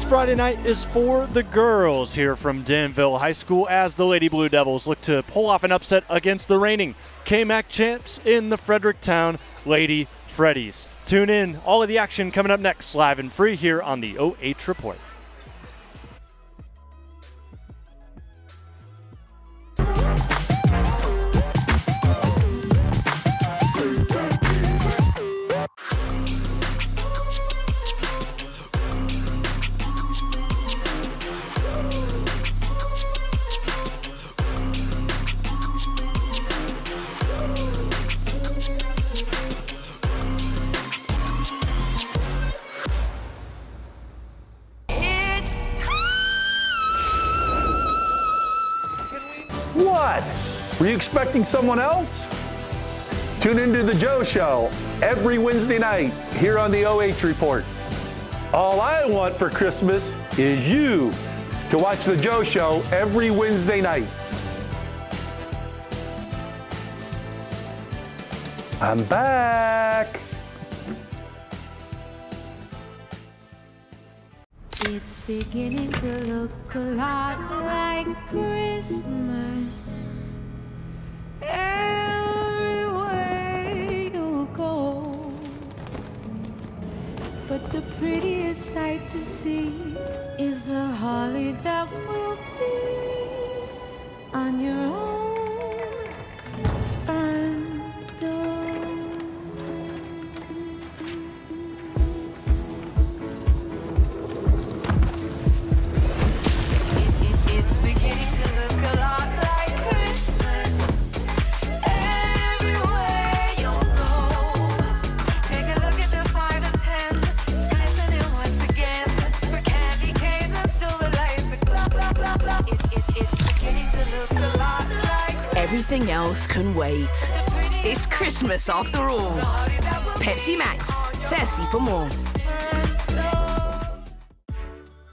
This Friday night is for the girls here from Danville High School as the Lady Blue Devils look to pull off an upset against the reigning KMAC champs in the Fredericktown Lady Freddies. Tune in. All of the action coming up next, live and free here on the OH Report. What? Were you expecting someone else? Tune into The Joe Show every Wednesday night here on the OH Report. All I want for Christmas is you to watch The Joe Show every Wednesday night. I'm back. It's beginning to look a lot like Christmas everywhere you go. But the prettiest sight to see is the holly that will be on your own front door. It's beginning to look a lot like Christmas everywhere you go. Take a look at the 5 and 10. It's glistening once again. For candy canes and silver lights. Blah, blah, blah, blah. It's beginning to look a lot like Everything else can wait. It's Christmas after all. Pepsi Max, thirsty for more.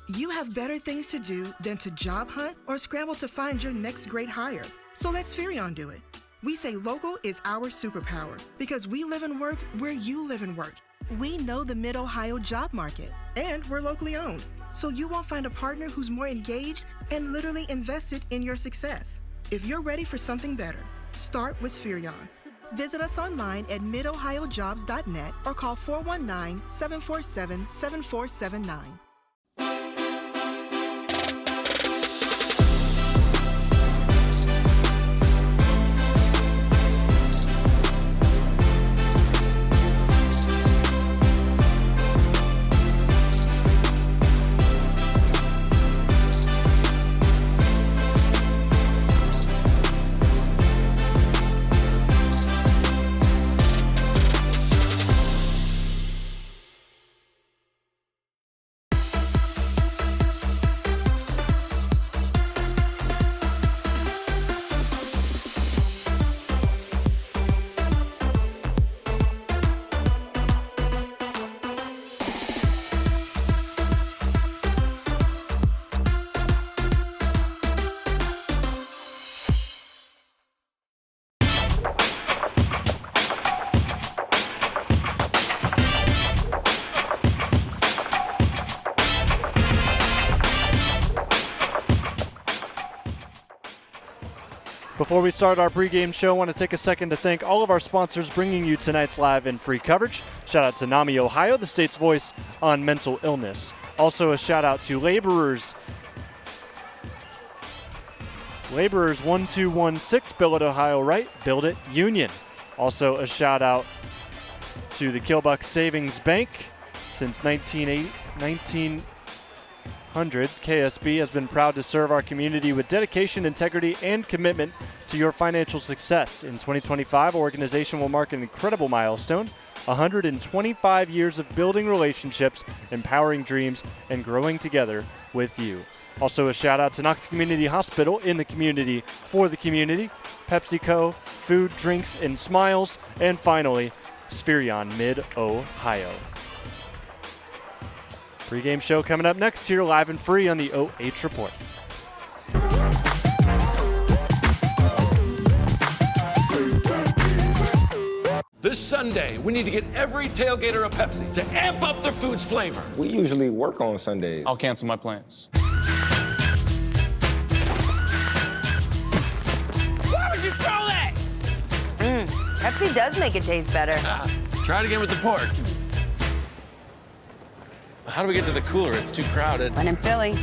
You have better things to do than to job hunt or scramble to find your next great hire. So let Spherion do it. We say local is our superpower because we live and work where you live and work. We know the Mid-Ohio job market, and we're locally owned. So you won't find a partner who's more engaged and literally invested in your success. If you're ready for something better, start with Spherion. Visit us online at midohiojobs.net or call 419-747-7479. Before we start our pregame show, I want to take a second to thank all of our sponsors bringing you tonight's live and free coverage. Shout out to NAMI Ohio, the state's voice on mental illness. Also a shout out to Laborers 1216, Build It Ohio Right, Build It Union. Also a shout out to the Killbuck Savings Bank. Since 1900, KSB has been proud to serve our community with dedication, integrity, and commitment to your financial success. In 2025, our organization will mark an incredible milestone, 125 years of building relationships, empowering dreams, and growing together with you. Also a shout out to Knox Community Hospital, in the community, for the community, PepsiCo, food, drinks, and smiles, and finally, Spherion Mid-Ohio. Pre-game show coming up next here, live and free on the OH Report. This Sunday, we need to get every tailgater a Pepsi to amp up their food's flavor. We usually work on Sundays. I'll cancel my plans. Why would you throw that? Pepsi does make it taste better. Try it again with the pork. How do we get to the cooler? It's too crowded. When in Philly.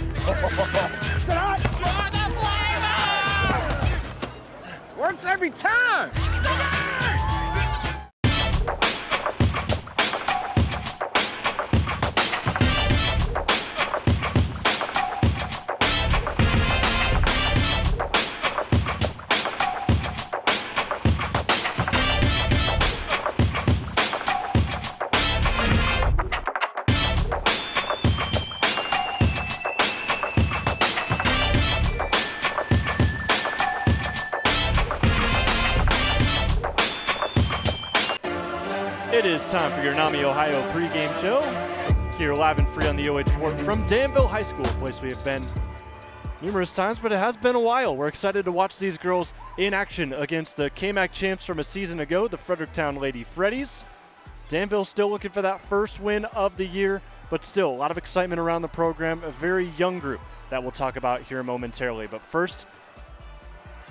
Works every time. It is time for your NAMI Ohio pregame show. Here live and free on the OH Report from Danville High School, a place we have been numerous times, but it has been a while. We're excited to watch these girls in action against the KMAC champs from a season ago, the Fredericktown Lady Freddies. Danville still looking for that first win of the year, but still a lot of excitement around the program, a very young group that we'll talk about here momentarily. But first,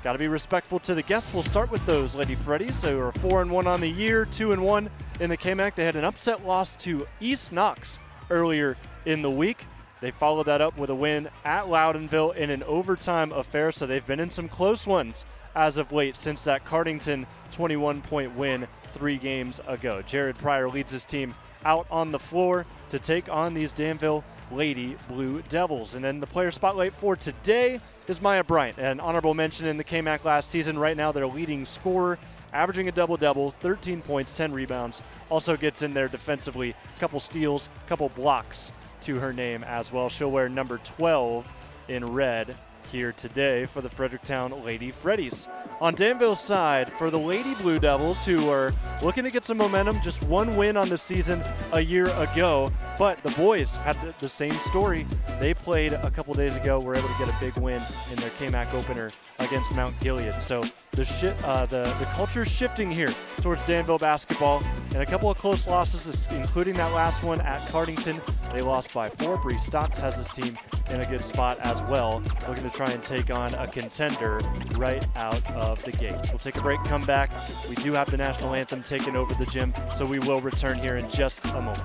got to be respectful to the guests. We'll start with those Lady Freddies. They were 4-1 on the year, 2-1 in the KMAC. They had an upset loss to East Knox earlier in the week. They followed that up with a win at Loudonville in an overtime affair, so they've been in some close ones as of late since that Cardington 21-point win 3 games ago. Jared Pryor leads his team out on the floor to take on these Danville Lady Blue Devils. And then the player spotlight for today is Maya Bryant, an honorable mention in the KMAC last season. Right now, their leading scorer, averaging a double-double, 13 points, 10 rebounds. Also gets in there defensively, a couple steals, a couple blocks to her name as well. She'll wear number 12 in red here today for the Fredericktown Lady Freddies. On Danville's side, for the Lady Blue Devils, who are looking to get some momentum, just one win on the season a year ago, but the boys had the same story. They played a couple days ago, were able to get a big win in their KMAC opener against Mount Gilead. So the culture's shifting here towards Danville basketball, and a couple of close losses, including that last one at Cardington. They lost by 4. Bree Stotts has his team in a good spot as well, looking to try and take on a contender right out of the gates. We'll take a break, come back. We do have the national anthem taking over the gym, so we will return here in just a moment.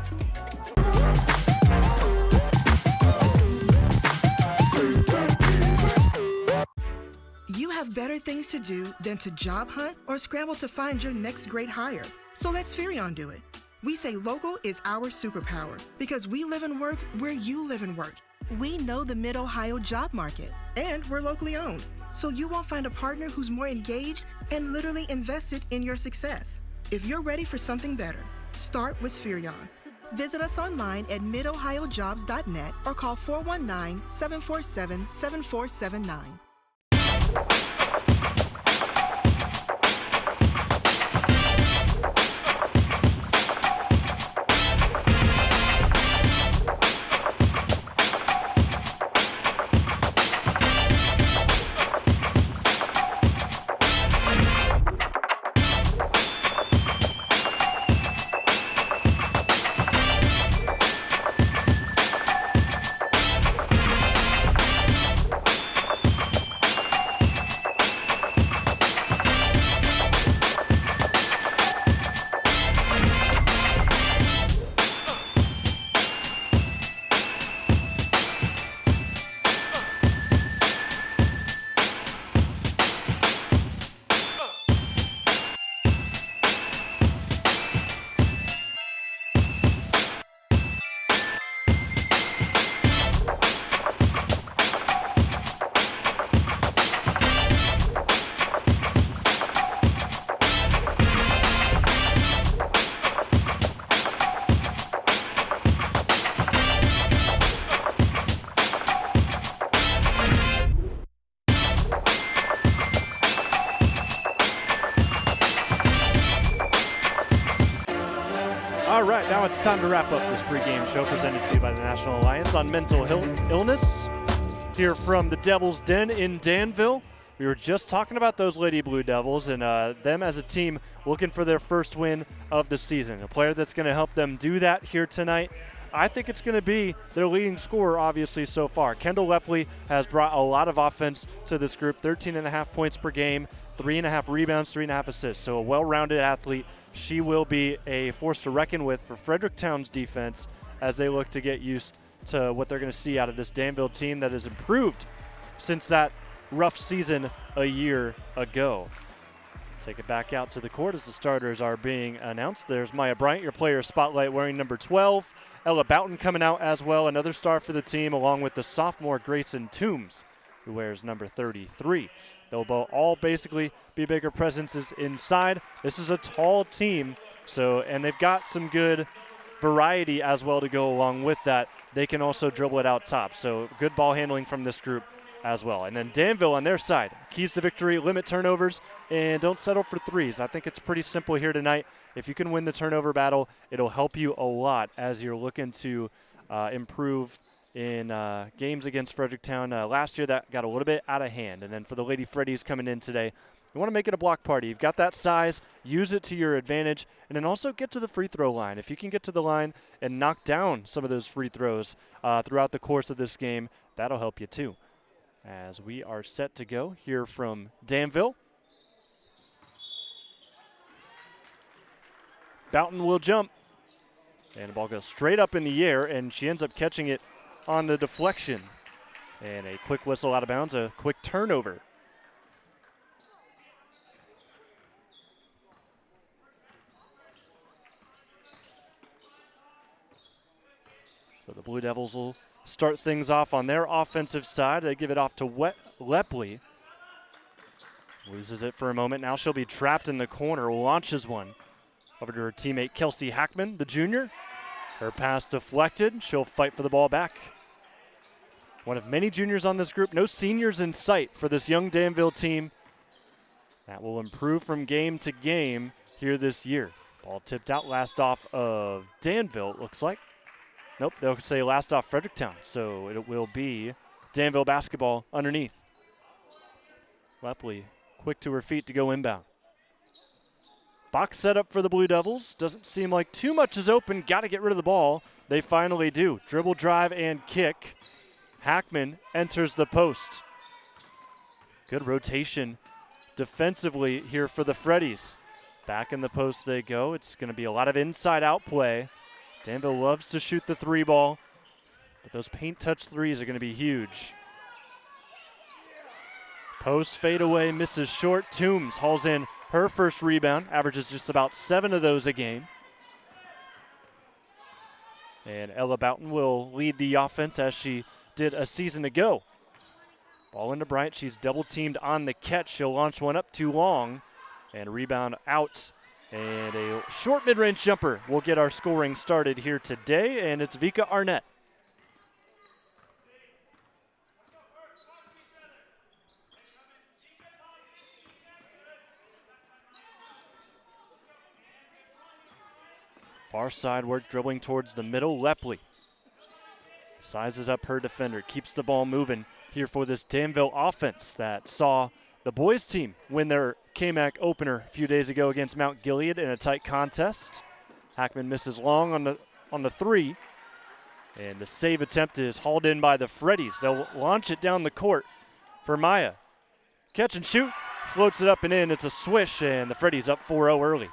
You have better things to do than to job hunt or scramble to find your next great hire. So let Spherion do it. We say local is our superpower because we live and work where you live and work. We know the Mid-Ohio job market, and we're locally owned. So you won't find a partner who's more engaged and literally invested in your success. If you're ready for something better, start with Spherion. Visit us online at midohiojobs.net or call 419-747-7479. All right, now it's time to wrap up this pregame show presented to you by the National Alliance on Mental Illness. Here from the Devil's Den in Danville, We were just talking about those Lady Blue Devils and them as a team looking for their first win of the season. A player that's going to help them do that here tonight, I think it's going to be their leading scorer, obviously, so far. Kendall Lepley has brought a lot of offense to this group, 13.5 points per game, 3.5 rebounds, 3.5 assists. So a well-rounded athlete. She will be a force to reckon with for Fredericktown's defense as they look to get used to what they're going to see out of this Danville team that has improved since that rough season a year ago. Take it back out to the court as the starters are being announced. There's Maya Bryant, your player spotlight, wearing number 12. Ella Boughton coming out as well, another star for the team, along with the sophomore Grayson Toombs, who wears number 33. They'll all basically be bigger presences inside. This is a tall team, and they've got some good variety as well to go along with that. They can also dribble it out top, so good ball handling from this group as well. And then Danville on their side, keys to victory, limit turnovers, and don't settle for threes. I think it's pretty simple here tonight. If you can win the turnover battle, it'll help you a lot as you're looking to improve in games against Fredericktown. Last year that got a little bit out of hand. And then for the Lady Freddies coming in today, you want to make it a block party. You've got that size, use it to your advantage, and then also get to the free throw line. If you can get to the line and knock down some of those free throws throughout the course of this game, that'll help you too. As we are set to go here from Danville. Boughton will jump, and the ball goes straight up in the air, and she ends up catching it on the deflection. And a quick whistle out of bounds, a quick turnover. So the Blue Devils will start things off on their offensive side. They give it off to Lepley. Loses it for a moment. Now she'll be trapped in the corner, launches one. Over to her teammate Kelsey Hackman, the junior. Her pass deflected. She'll fight for the ball back. One of many juniors on this group. No seniors in sight for this young Danville team. That will improve from game to game here this year. Ball tipped out, last off of Danville, it looks like. Nope, they'll say last off Fredericktown. So it will be Danville basketball underneath. Lepley quick to her feet to go inbound. Box set up for the Blue Devils. Doesn't seem like too much is open. Got to get rid of the ball. They finally do. Dribble, drive, and kick. Hackman enters the post. Good rotation defensively here for the Freddies. Back in the post they go. It's going to be a lot of inside-out play. Danville loves to shoot the three ball, but those paint touch threes are going to be huge. Post fadeaway, misses short. Toombs hauls in her first rebound, averages just about 7 of those a game. And Ella Boughton will lead the offense as she did a season ago. Ball into Bryant. She's double teamed on the catch. She'll launch one up too long and rebound out. And a short mid-range jumper will get our scoring started here today, and it's Vika Arnett. Far side work, dribbling towards the middle. Lepley sizes up her defender, keeps the ball moving here for this Danville offense that saw the boys team win their KMAC opener a few days ago against Mount Gilead in a tight contest. Hackman misses long on the three, and the save attempt is hauled in by the Freddies. They'll launch it down the court for Maya. Catch and shoot, floats it up and in. It's a swish, and the Freddies up 4-0 early.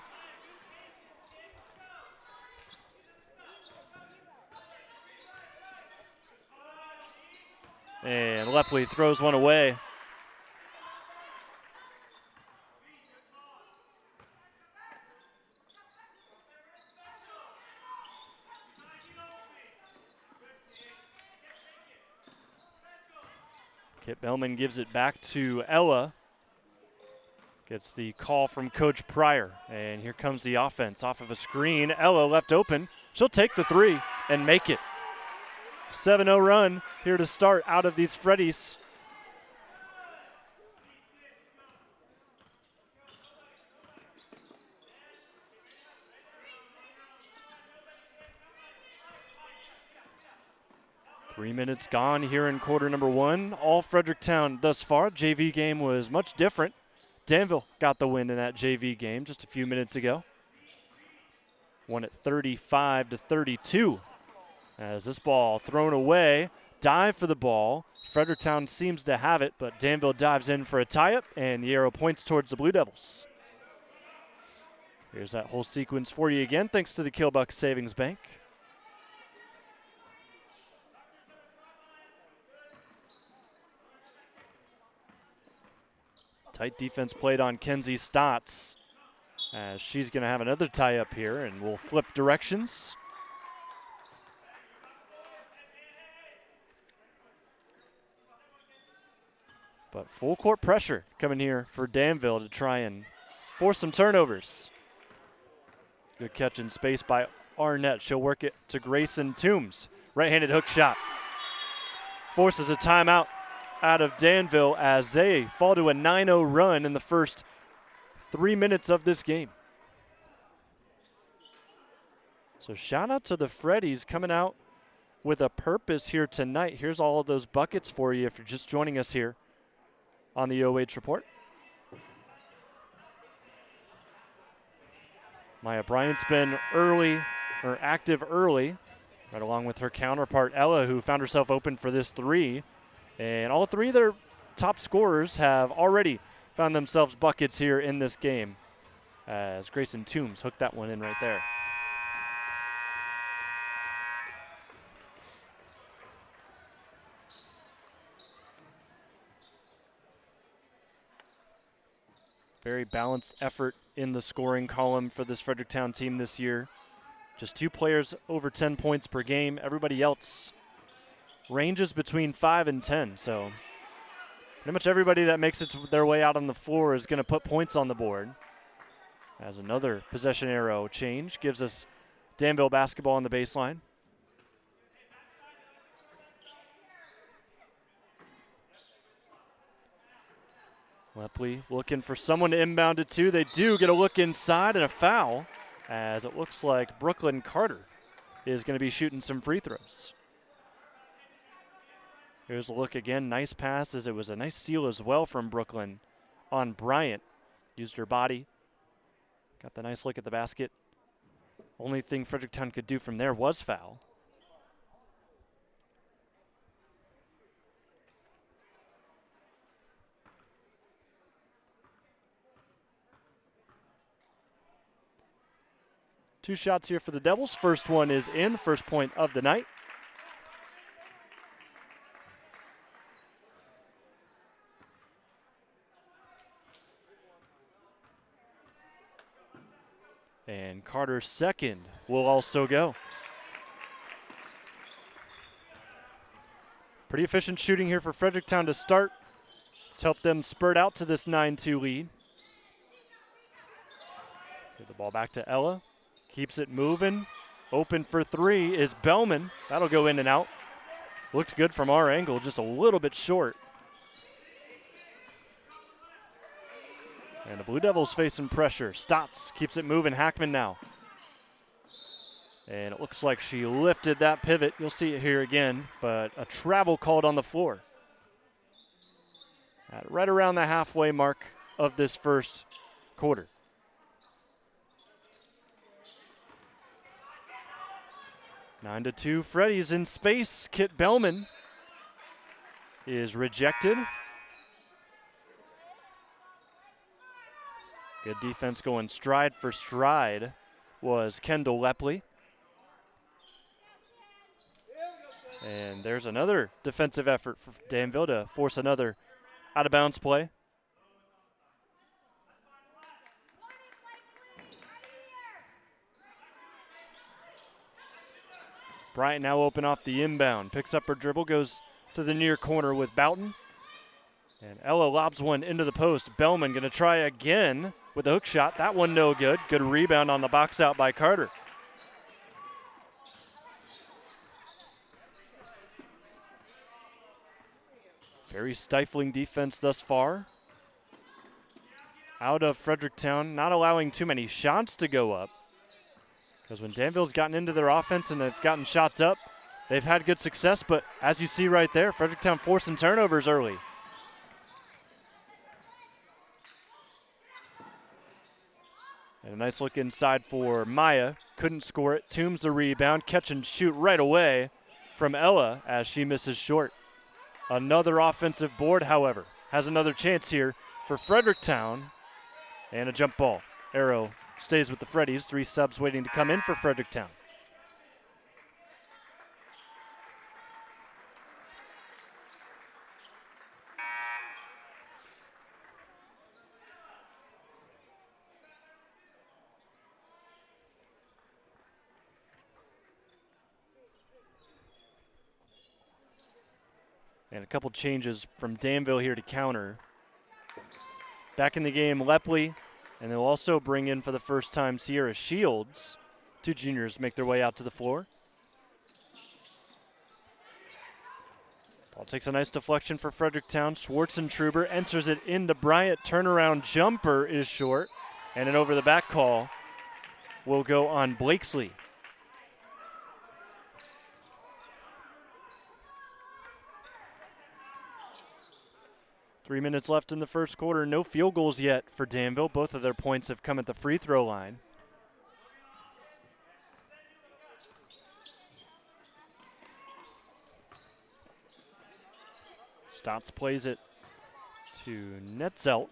And Lepley throws one away. Kit Bellman gives it back to Ella. Gets the call from Coach Pryor. And here comes the offense off of a screen. Ella left open. She'll take the three and make it. 7-0 run here to start out of these Freddies. 3 minutes gone here in quarter number one. All Fredericktown thus far. JV game was much different. Danville got the win in that JV game just a few minutes ago. Won it 35-32. As this ball thrown away, dive for the ball. Fredericktown seems to have it, but Danville dives in for a tie-up, and the arrow points towards the Blue Devils. Here's that whole sequence for you again, thanks to the Killbuck Savings Bank. Tight defense played on Kenzie Stotts, as she's going to have another tie-up here, and we'll flip directions. But full court pressure coming here for Danville to try and force some turnovers. Good catch in space by Arnett. She'll work it to Grayson Toombs. Right-handed hook shot. Forces a timeout out of Danville as they fall to a 9-0 run in the first 3 minutes of this game. So shout out to the Freddies coming out with a purpose here tonight. Here's all of those buckets for you if you're just joining us here on the OH Report. Maya Bryant's been active early, right along with her counterpart Ella, who found herself open for this three. And all three of their top scorers have already found themselves buckets here in this game, as Grayson Toombs hooked that one in right there. Very balanced effort in the scoring column for this Fredericktown team this year. Just 2 players over 10 points per game. Everybody else ranges between 5 and 10. So pretty much everybody that makes it their way out on the floor is going to put points on the board. As another possession arrow change gives us Danville basketball on the baseline. Lepley looking for someone to inbound it to. They do get a look inside and a foul, as it looks like Brooklyn Carter is going to be shooting some free throws. Here's a look again. Nice pass, as it was a nice steal as well from Brooklyn on Bryant. Used her body. Got the nice look at the basket. Only thing Fredericktown could do from there was foul. Two shots here for the Devils. First one is in, first point of the night. And Carter's second will also go. Pretty efficient shooting here for Fredericktown to start. It's helped them spurt out to this 9-2 lead. Give the ball back to Ella. Keeps it moving. Open for three is Bellman. That'll go in and out. Looks good from our angle, just a little bit short. And the Blue Devils facing pressure. Stotts keeps it moving. Hackman now. And it looks like she lifted that pivot. You'll see it here again, but a travel called on the floor. Right around the halfway mark of this first quarter. 9-2 Freddies in space. Kit Bellman is rejected. Good defense going stride for stride was Kendall Lepley. And there's another defensive effort for Danville to force another out-of-bounds play. Bryant now open off the inbound. Picks up her dribble, goes to the near corner with Boughton. And Ella lobs one into the post. Bellman going to try again with a hook shot. That one no good. Good rebound on the box out by Carter. Very stifling defense thus far. Out of Fredericktown, not allowing too many shots to go up. Because when Danville's gotten into their offense and they've gotten shots up, they've had good success, but as you see right there, Fredericktown forcing turnovers early. And a nice look inside for Maya. Couldn't score it. Toombs the rebound. Catch and shoot right away from Ella as she misses short. Another offensive board, however, has another chance here for Fredericktown. And a jump ball. Arrow stays with the Freddies. 3 subs waiting to come in for Fredericktown. And a couple changes from Danville here to counter. Back in the game, Lepley, and they'll also bring in for the first time Sierra Shields. 2 juniors make their way out to the floor. Ball takes a nice deflection for Fredericktown. Schwartzentruber enters it into Bryant. Turnaround jumper is short, and an over the back call will go on Blakesley. Three minutes left in the first quarter. No field goals yet for Danville. Both of their points have come at the free throw line. Stotts plays it to Netzelt.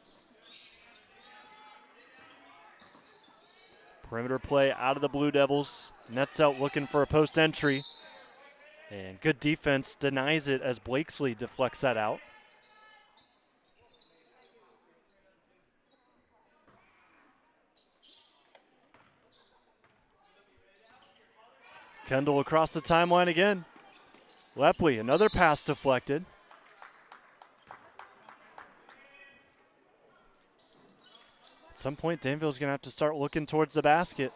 Perimeter play out of the Blue Devils. Netzelt looking for a post entry. And good defense denies it as Blakesley deflects that out. Kendall across the timeline again. Lepley, another pass deflected. At some point, Danville's going to have to start looking towards the basket.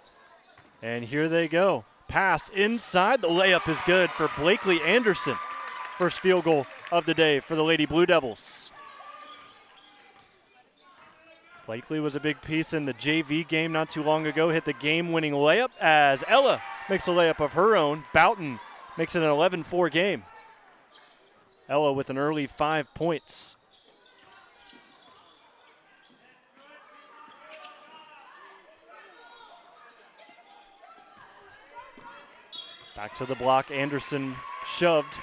And here they go. Pass inside. The layup is good for Blakely Anderson. First field goal of the day for the Lady Blue Devils. Blakely was a big piece in the JV game not too long ago. Hit the game-winning layup as Ella makes a layup of her own. Boughton makes it an 11-4 game. Ella with an early 5 points. Back to the block. Anderson shoved.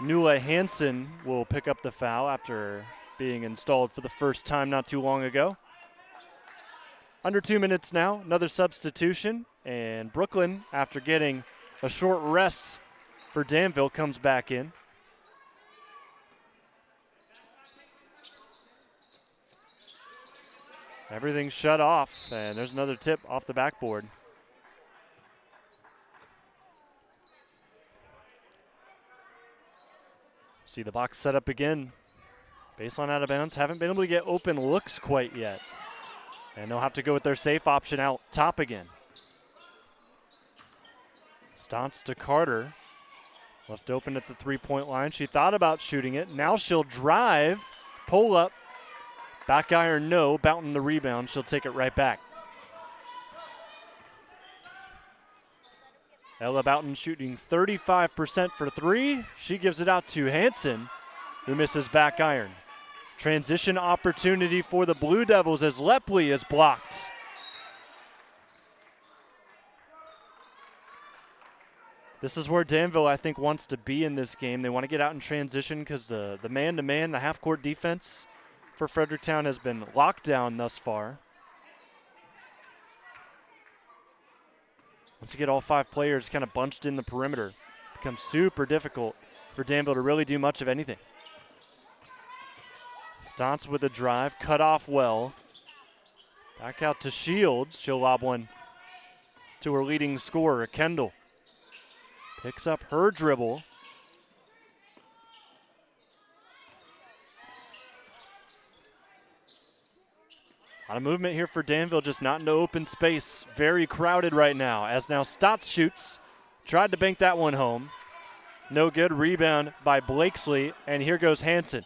Nuala Hansen will pick up the foul after being installed for the first time not too long ago. Under 2 minutes now, another substitution, and Brooklyn, after getting a short rest for Danville, comes back in. Everything's shut off, and there's another tip off the backboard. See the box set up again. Baseline out of bounds. Haven't been able to get open looks quite yet. And they'll have to go with their safe option out top again. Stotts to Carter. Left open at the three-point line. She thought about shooting it. Now she'll drive, pull up. Back iron, no. Boughton the rebound. She'll take it right back. Ella Boughton shooting 35% for three. She gives it out to Hansen, who misses back iron. Transition opportunity for the Blue Devils as Lepley is blocked. This is where Danville, I think, wants to be in this game. They want to get out in transition because the man-to-man, the half-court defense for Fredericktown has been locked down thus far. Once you get all five players kind of bunched in the perimeter, it becomes super difficult for Danville to really do much of anything. Stotts with a drive, cut off well. Back out to Shields. She'll lob one to her leading scorer, Kendall. Picks up her dribble. A lot of movement here for Danville, just not into open space. Very crowded right now, as now Stotts shoots. Tried to bank that one home. No good. Rebound by Blakesley, and here goes Hansen.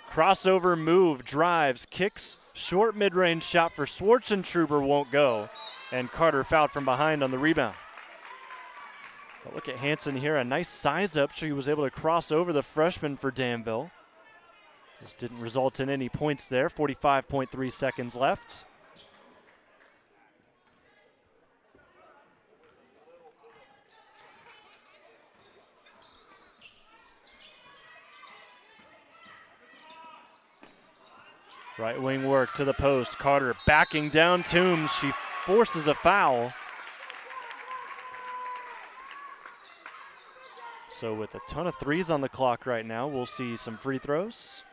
Crossover move, drives, kicks, short mid-range shot for Schwartzentruber won't go, and Carter fouled from behind on the rebound. But look at Hanson here, a nice size up. She was able to cross over the freshman for Danville. This didn't result in any points there. 45.3 seconds left. Right wing work to the post. Carter backing down Toombs. She forces a foul. So with a ton of threes on the clock right now, we'll see some free throws.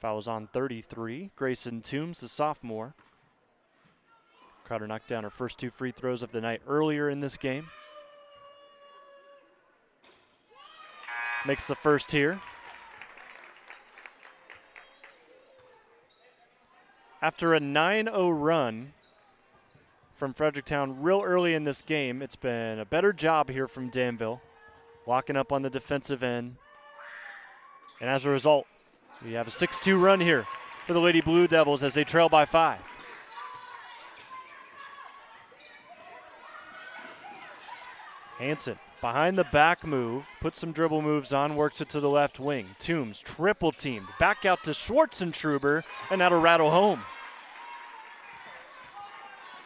Foul is on 33. Grayson Toombs, the sophomore. Carter knocked down her first 2 free throws of the night earlier in this game. Makes the first here. After a 9-0 run from Fredericktown real early in this game, it's been a better job here from Danville, locking up on the defensive end. And as a result, we have a 6-2 run here for the Lady Blue Devils as they trail by 5. Hanson behind the back move, puts some dribble moves on, works it to the left wing. Toombs triple teamed, back out to Schwartzentruber, and that'll rattle home.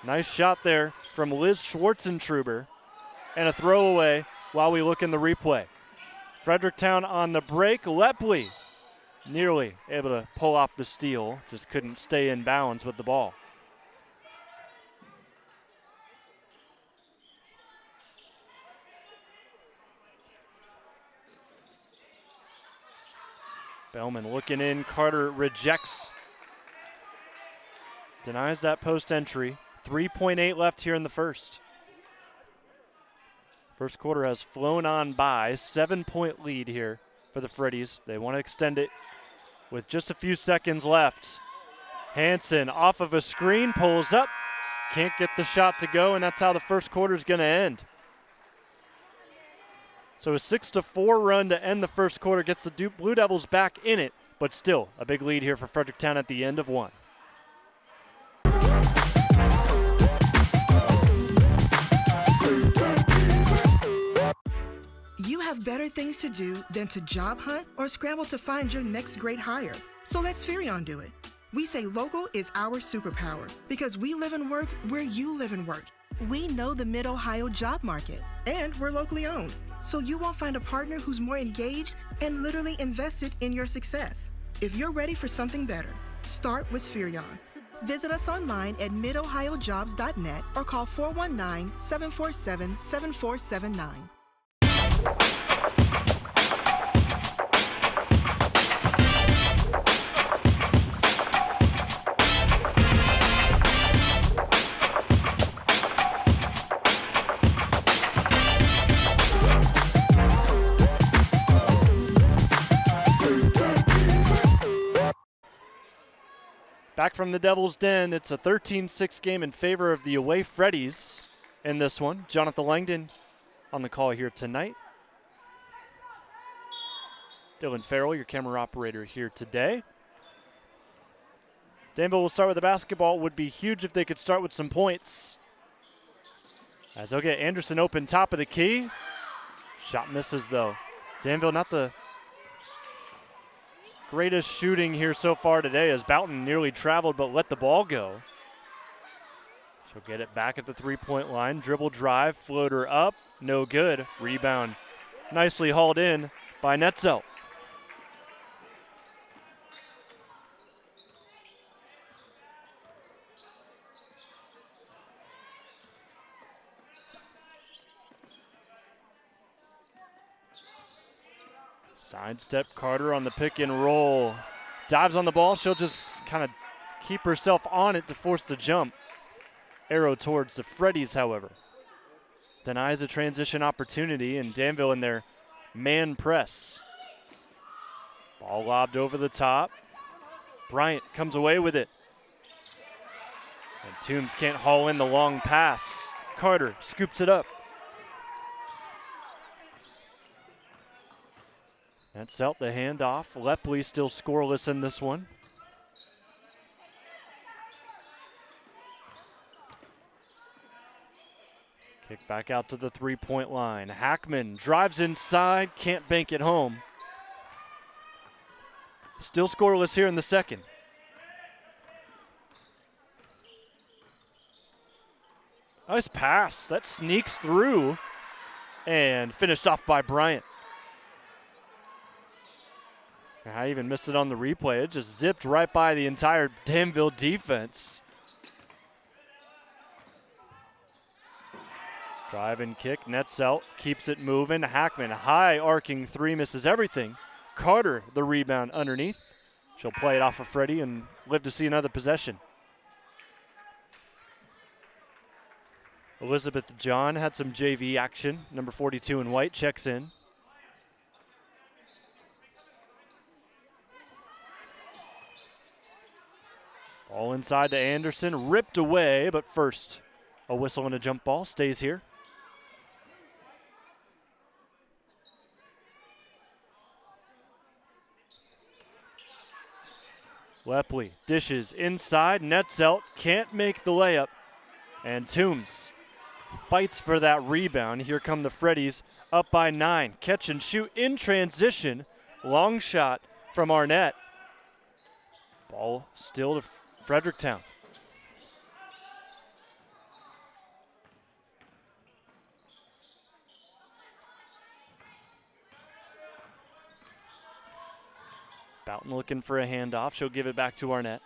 Nice shot there from Liz Schwartzentruber, and a throwaway while we look in the replay. Fredericktown on the break. Lepley nearly able to pull off the steal, just couldn't stay in bounds with the ball. Bellman looking in. Carter rejects. Denies that post entry. 3.8 left here in the first. First quarter has flown on by. 7-point lead here for the Freddies. They want to extend it with just a few seconds left. Hanson off of a screen, pulls up. Can't get the shot to go, and that's how the first quarter is going to end. So a 6-4 run to end the first quarter gets the Blue Devils back in it, but still a big lead here for Fredericktown at the end of 1. You have better things to do than to job hunt or scramble to find your next great hire. So let Spherion do it. We say local is our superpower because we live and work where you live and work. We know the Mid-Ohio job market, and we're locally owned. So you won't find a partner who's more engaged and literally invested in your success. If you're ready for something better, start with Spherion. Visit us online at midohiojobs.net or call 419-747-7479. Back from the Devil's Den, it's a 13-6 game in favor of the away Freddies in this one. Jonathan Langdon on the call here tonight. Dylan Farrell, your camera operator here today. Danville will start with the basketball. Would be huge if they could start with some points. As they'll get Anderson open top of the key. Shot misses though. Danville not the greatest shooting here so far today as Boughton nearly traveled but let the ball go. She'll get it back at the three-point line. Dribble drive, floater up, no good. Rebound nicely hauled in by Netzel. Sidestep Carter on the pick and roll. Dives on the ball. She'll just kind of keep herself on it to force the jump. Arrow towards the Freddies, however. Denies a transition opportunity, and Danville in their man press. Ball lobbed over the top. Bryant comes away with it. And Toombs can't haul in the long pass. Carter scoops it up. That's out the handoff. Lepley still scoreless in this one. Kick back out to the three-point line. Hackman drives inside, can't bank it home. Still scoreless here in the second. Nice pass. That sneaks through and finished off by Bryant. I even missed it on the replay. It just zipped right by the entire Danville defense. Drive and kick, nets out, keeps it moving. Hackman, high arcing three, misses everything. Carter, the rebound underneath. She'll play it off of Freddie and live to see another possession. Elizabeth John had some JV action. Number 42 in white checks in. Ball inside to Anderson, ripped away, but first a whistle and a jump ball stays here. Lepley dishes inside, nets out, can't make the layup. And Toombs fights for that rebound. Here come the Freddies up by 9. Catch and shoot in transition. Long shot from Arnett. Ball still to Fredericktown. Boughton looking for a handoff. She'll give it back to Arnett.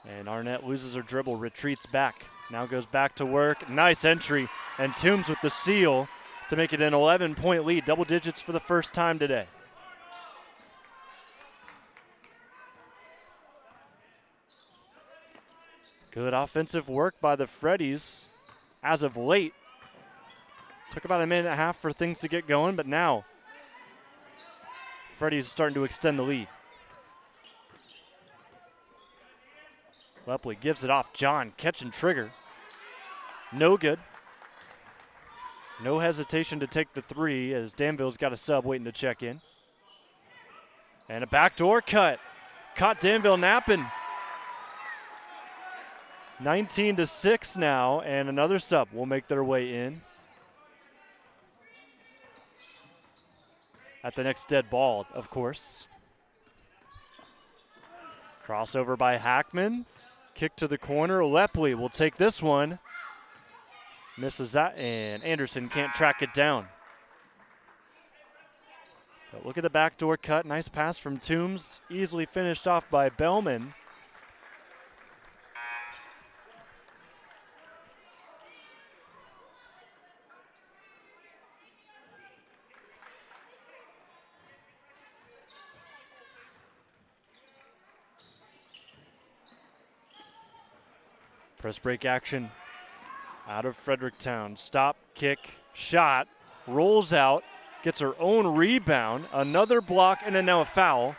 And Arnett loses her dribble, retreats back. Now goes back to work. Nice entry. And Toombs with the steal to make it an 11-point lead. Double digits for the first time today. Good offensive work by the Freddies as of late. Took about a minute and a half for things to get going, but now Freddies is starting to extend the lead. Lepley gives it off. John, catch and trigger. No good. No hesitation to take the three as Danville's got a sub waiting to check in. And a backdoor cut. Caught Danville napping. 19-6 now, and another sub will make their way in. At the next dead ball, of course. Crossover by Hackman. Kick to the corner. Lepley will take this one. Misses that, and Anderson can't track it down. But look at the backdoor cut. Nice pass from Toombs. Easily finished off by Bellman. Press break action out of Fredericktown. Stop, kick, shot, rolls out, gets her own rebound, another block, and then now a foul.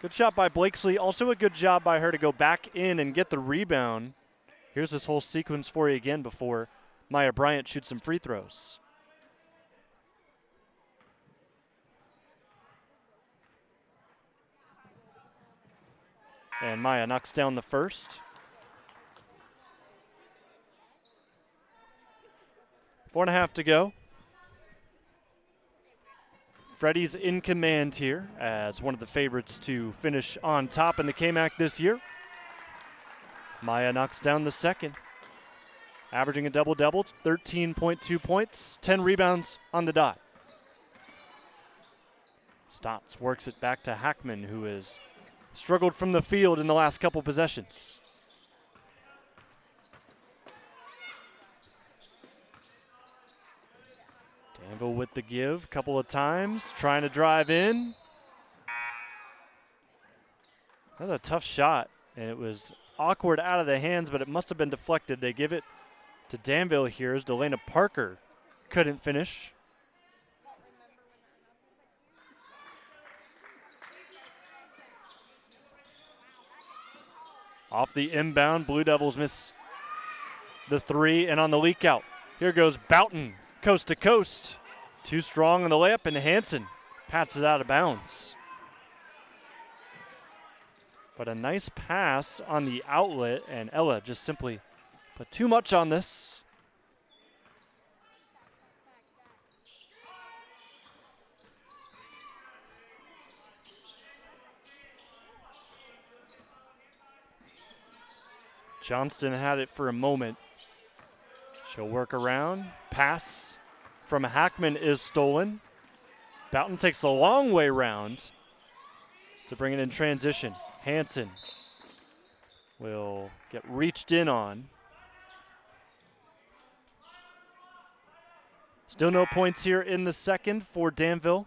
Good shot by Blakesley. Also a good job by her to go back in and get the rebound. Here's this whole sequence for you again before Maya Bryant shoots some free throws. And Maya knocks down the first. 4.5 to go. Freddies in command here as one of the favorites to finish on top in the KMAC this year. Maya knocks down the second, averaging a double-double, 13.2 points, 10 rebounds on the dot. Stotts works it back to Hackman, who has struggled from the field in the last couple possessions. Danville with the give, couple of times, trying to drive in. That was a tough shot, and it was awkward out of the hands, but it must have been deflected. They give it to Danville here as Delana Parker couldn't finish. Off the inbound, Blue Devils miss the three, and on the leak out, here goes Boughton, coast to coast. Too strong on the layup, and Hansen pats it out of bounds. But a nice pass on the outlet, and Ella just simply put too much on this. Johnston had it for a moment. She'll work around. Pass from Hackman is stolen. Boughton takes the long way round to bring it in transition. Hanson will get reached in on. Still no points here in the second for Danville.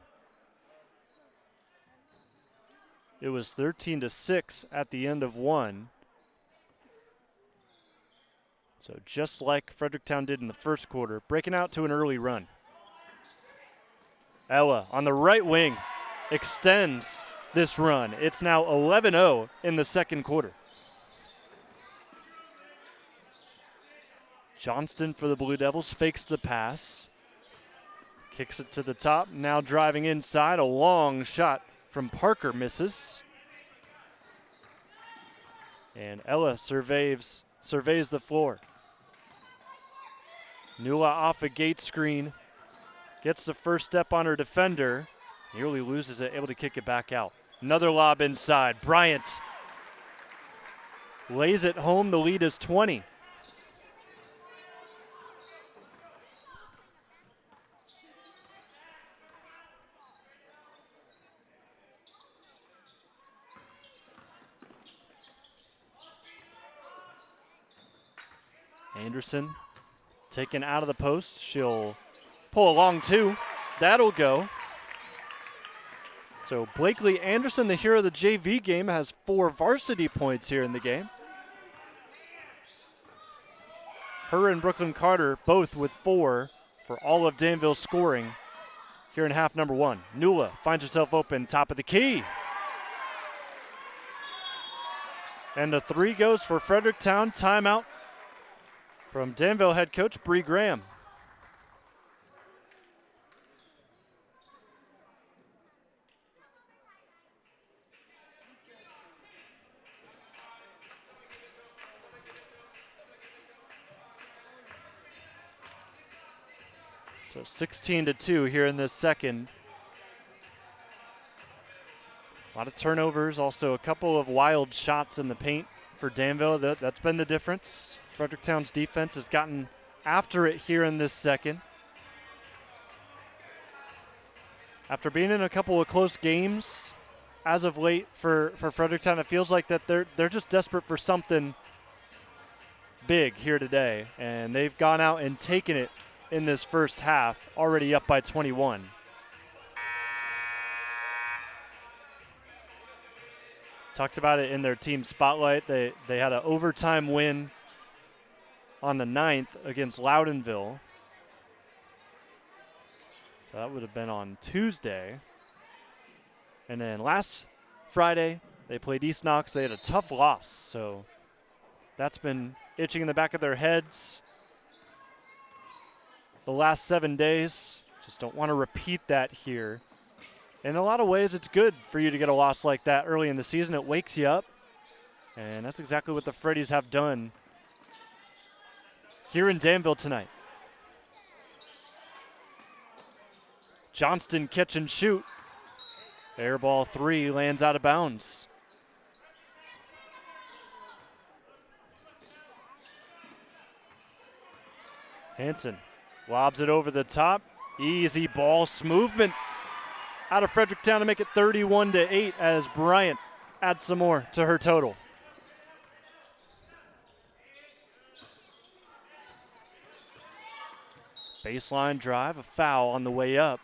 It was 13-6 at the end of one. So just like Fredericktown did in the first quarter, breaking out to an early run. Ella on the right wing extends this run. It's now 11-0 in the second quarter. Johnston for the Blue Devils fakes the pass. Kicks it to the top. Now driving inside. A long shot from Parker misses. And Ella surveys the floor. Nula off a gate screen. Gets the first step on her defender. Nearly loses it, able to kick it back out. Another lob inside. Bryant lays it home. The lead is 20. Anderson taken out of the post. She'll pull a long two. That'll go. So Blakely Anderson, the hero of the JV game, has 4 varsity points here in the game. Her and Brooklyn Carter both with 4 for all of Danville's scoring here in half number 1. Nula finds herself open, top of the key. And the 3 goes for Fredericktown. Timeout from Danville head coach Bree Graham. So 16-2 here in this second. A lot of turnovers, also a couple of wild shots in the paint for Danville. That's been the difference. Fredericktown's defense has gotten after it here in this second. After being in a couple of close games as of late for Fredericktown, it feels like that they're just desperate for something big here today. And they've gone out and taken it in this first half, already up by 21. Talked about it in their team spotlight. They had an overtime win on the 9th against Loudonville. So that would have been on Tuesday. And then last Friday, they played East Knox. They had a tough loss. So that's been itching in the back of their heads the last 7 days. Just don't want to repeat that here. In a lot of ways, it's good for you to get a loss like that early in the season. It wakes you up. And that's exactly what the Freddies have done here in Danville tonight. Johnston catch and shoot. Air ball 3 lands out of bounds. Hanson lobs it over the top. Easy ball movement out of Fredericktown to make it 31-8 as Bryant adds some more to her total. Baseline drive, a foul on the way up.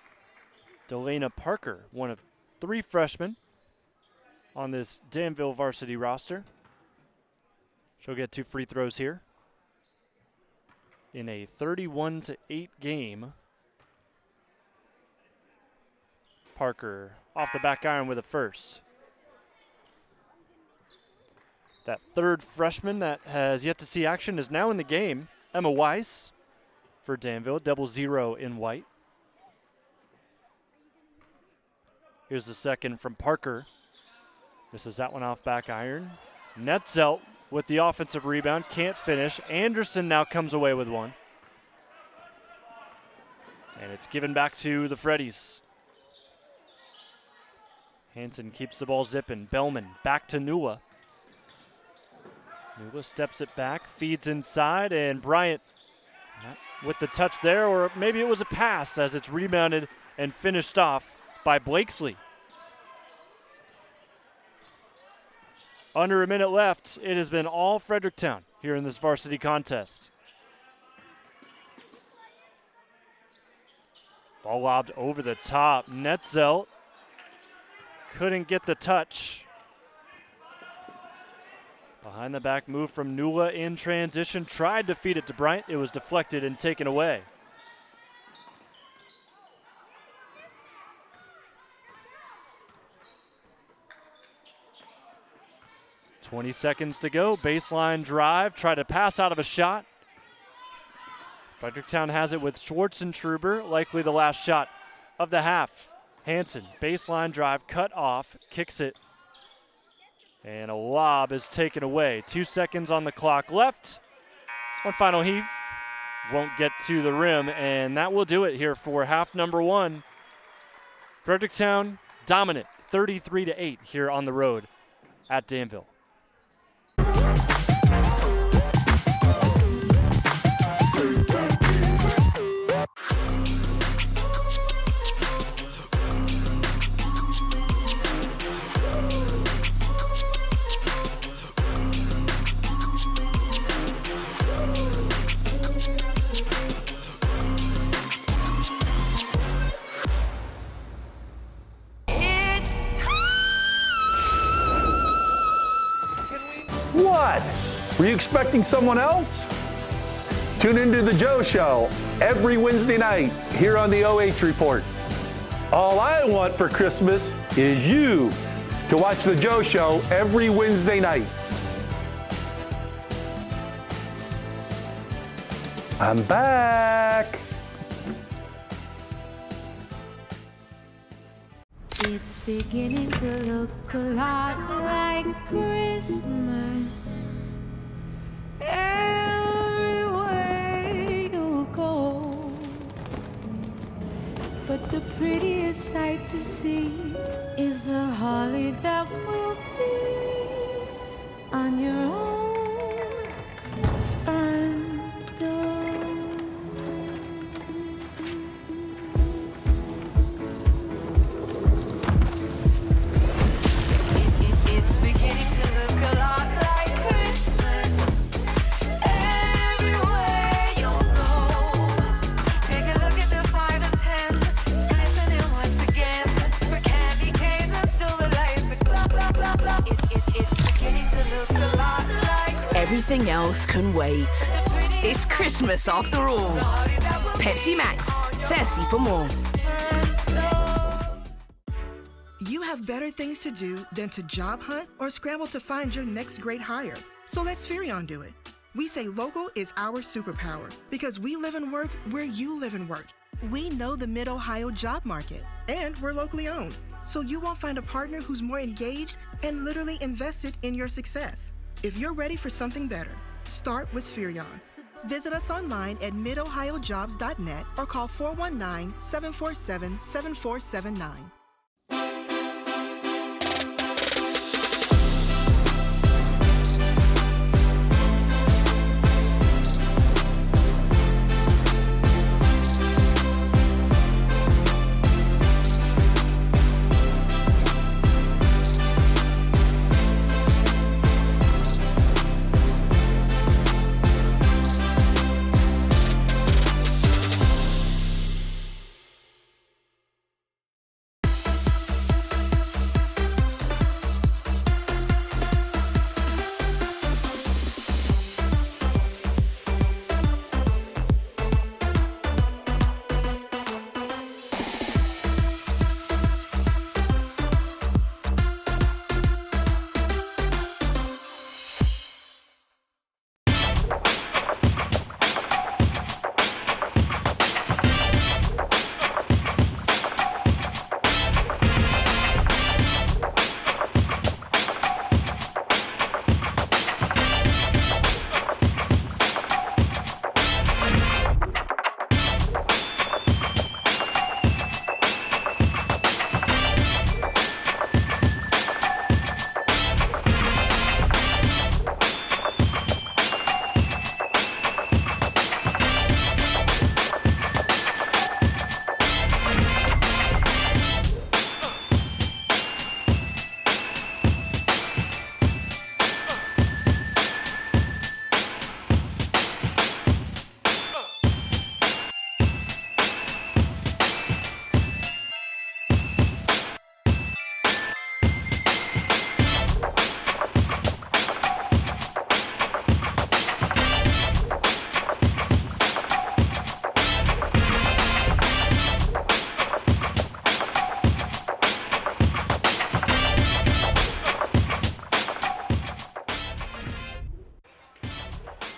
Delana Parker, one of 3 freshmen on this Danville varsity roster. She'll get 2 free throws here in a 31-8 game. Parker off the back iron with a first. That 3rd freshman that has yet to see action is now in the game. Emma Weiss for Danville, 0 in white. Here's the second from Parker. Misses that one off back iron. Netzel with the offensive rebound, can't finish. Anderson now comes away with one. And it's given back to the Freddies. Hanson keeps the ball zipping. Bellman back to Nula. Nula steps it back, feeds inside, and Bryant with the touch there, or maybe it was a pass as it's rebounded and finished off by Blakesley. Under a minute left, it has been all Fredericktown here in this varsity contest. Ball lobbed over the top. Netzel couldn't get the touch. Behind the back move from Nula in transition. Tried to feed it to Bryant. It was deflected and taken away. .20 seconds to go. Baseline drive. Try to pass out of a shot. Fredericktown has it with Schwartzentruber. Likely the last shot of the half. Hansen, baseline drive, cut off, kicks it. And a lob is taken away. 2 seconds on the clock left. One final heave. Won't get to the rim, and that will do it here for half number one. Fredericktown dominant, 33-8 here on the road at Danville. What? Were you expecting someone else? Tune into the Joe Show every Wednesday night here on the OH Report. All I want for Christmas is you to watch the Joe Show every Wednesday night. I'm back. It's beginning to look a lot like Christmas everywhere you go. But the prettiest sight to see is the holly that will be on your own front door. It's beginning to look a lot like Christmas everywhere you go. Take a look at the 5 and 10, it's glistening once again. For candy canes and silver lights, blah blah blah blah. It's beginning to look a lot like Everything else can wait. It's Christmas after all. Pepsi Max, thirsty for more. You have better things to do than to job hunt or scramble to find your next great hire. So let Spherion do it. We say local is our superpower because we live and work where you live and work. We know the Mid-Ohio job market, and we're locally owned. So you won't find a partner who's more engaged and literally invested in your success. If you're ready for something better, start with Spherion. Visit us online at midohiojobs.net or call 419-747-7479.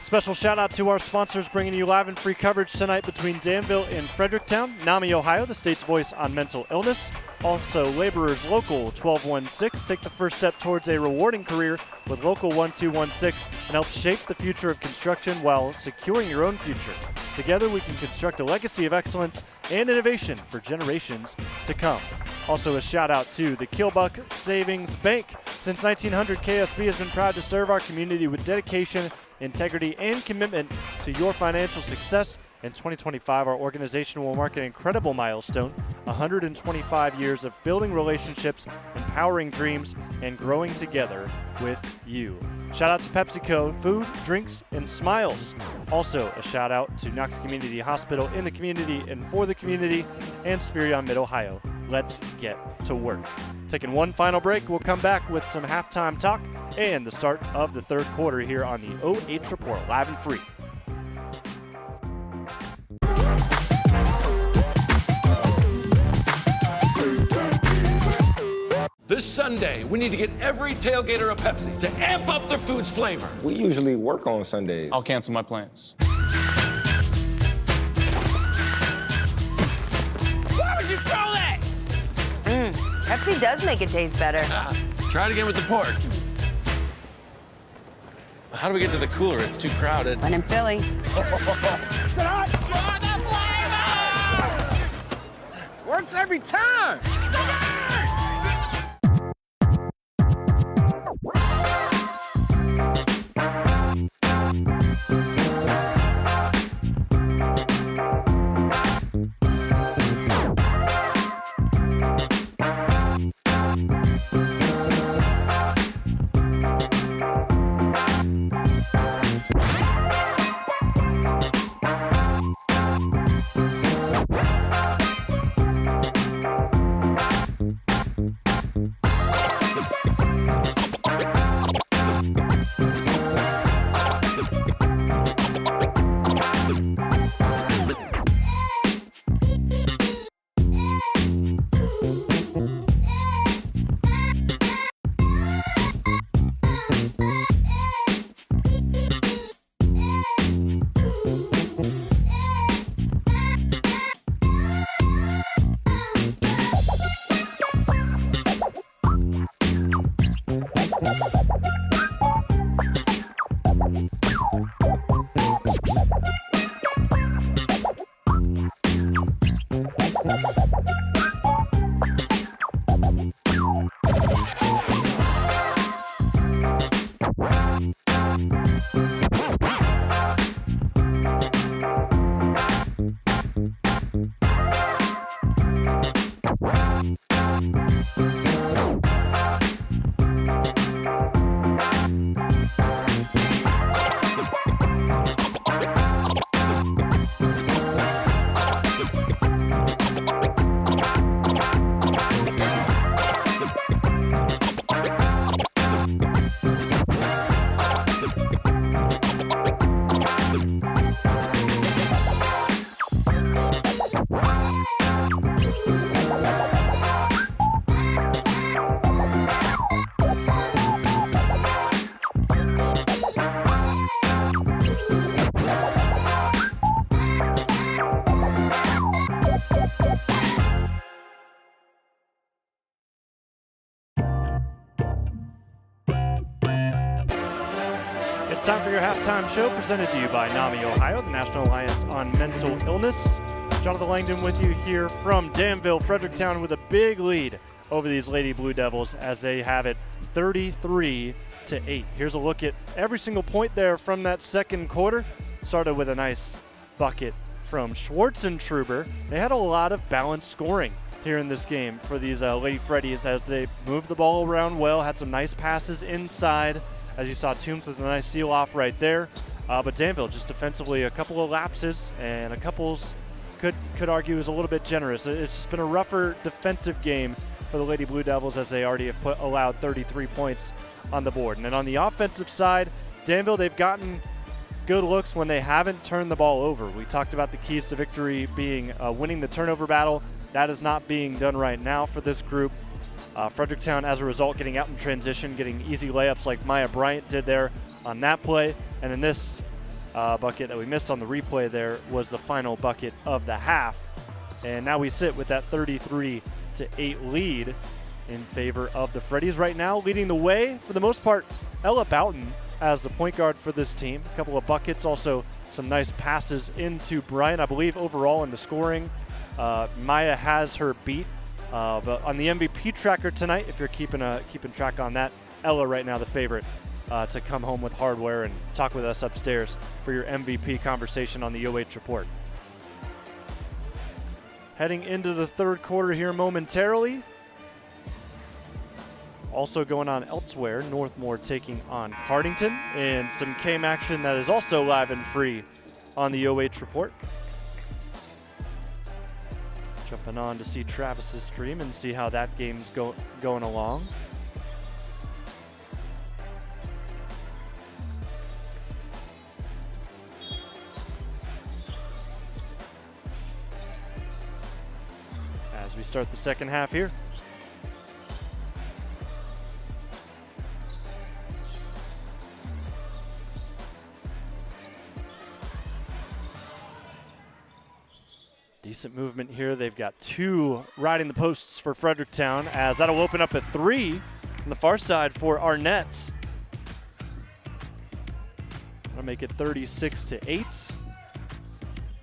Special shout out to our sponsors bringing you live and free coverage tonight between Danville and Fredericktown. NAMI Ohio, the state's voice on mental illness. Also, Laborers Local 1216 take the first step towards a rewarding career with Local 1216 and help shape the future of construction while securing your own future. Together, we can construct a legacy of excellence and innovation for generations to come. Also, a shout out to the Killbuck Savings Bank. Since 1900, KSB has been proud to serve our community with dedication, integrity, and commitment to your financial success. In 2025, our organization will mark an incredible milestone, 125 years of building relationships, empowering dreams, and growing together with you. Shout out to PepsiCo, food, drinks, and smiles. Also, a shout out to Knox Community Hospital, in the community and for the community, and Spherion Mid-Ohio. Let's get to work. Taking one final break, we'll come back with some halftime talk and the start of the third quarter here on the OH Report, live and free. This Sunday, we need to get every tailgater a Pepsi to amp up their food's flavor. We usually work on Sundays. I'll cancel my plans. Why would you throw that? Pepsi does make it taste better. Try it again with the pork. How do we get to the cooler? It's too crowded. When in Philly. Works every time. It's time for your halftime show presented to you by NAMI Ohio, the National Alliance on Mental Illness. Jonathan Langdon with you here from Danville. Fredericktown with a big lead over these Lady Blue Devils as they have it 33-8. Here's a look at every single point there from that second quarter. Started with a nice bucket from Schwartzentruber. They had a lot of balanced scoring here in this game for these Lady Freddies as they moved the ball around well, had some nice passes inside. As you saw, Toombs with a nice seal-off right there. But Danville just defensively a couple of lapses, and a couples could argue is a little bit generous. It's just been a rougher defensive game for the Lady Blue Devils as they already have allowed 33 points on the board. And then on the offensive side, Danville, they've gotten good looks when they haven't turned the ball over. We talked about the keys to victory being winning the turnover battle. That is not being done right now for this group. Fredericktown, as a result, getting out in transition, getting easy layups like Maya Bryant did there on that play. And in this bucket that we missed on the replay there was the final bucket of the half. And now we sit with that 33-8 lead in favor of the Freddies. Right now, leading the way for the most part, Ella Boughton as the point guard for this team. A couple of buckets, also some nice passes into Bryant. I believe overall in the scoring, Maya has her beat. But on the MVP tracker tonight, if you're keeping track on that, Ella right now the favorite to come home with hardware and talk with us upstairs for your MVP conversation on the OH Report. Heading into the third quarter here momentarily. Also going on elsewhere, Northmore taking on Cardington, and some KMAC action that is also live and free on the OH Report. Jumping on to see Travis's stream and see how that game's going along. As we start the second half here. Decent movement here. They've got two riding the posts for Fredericktown, as that'll open up a three on the far side for Arnett. That'll make it 36-8.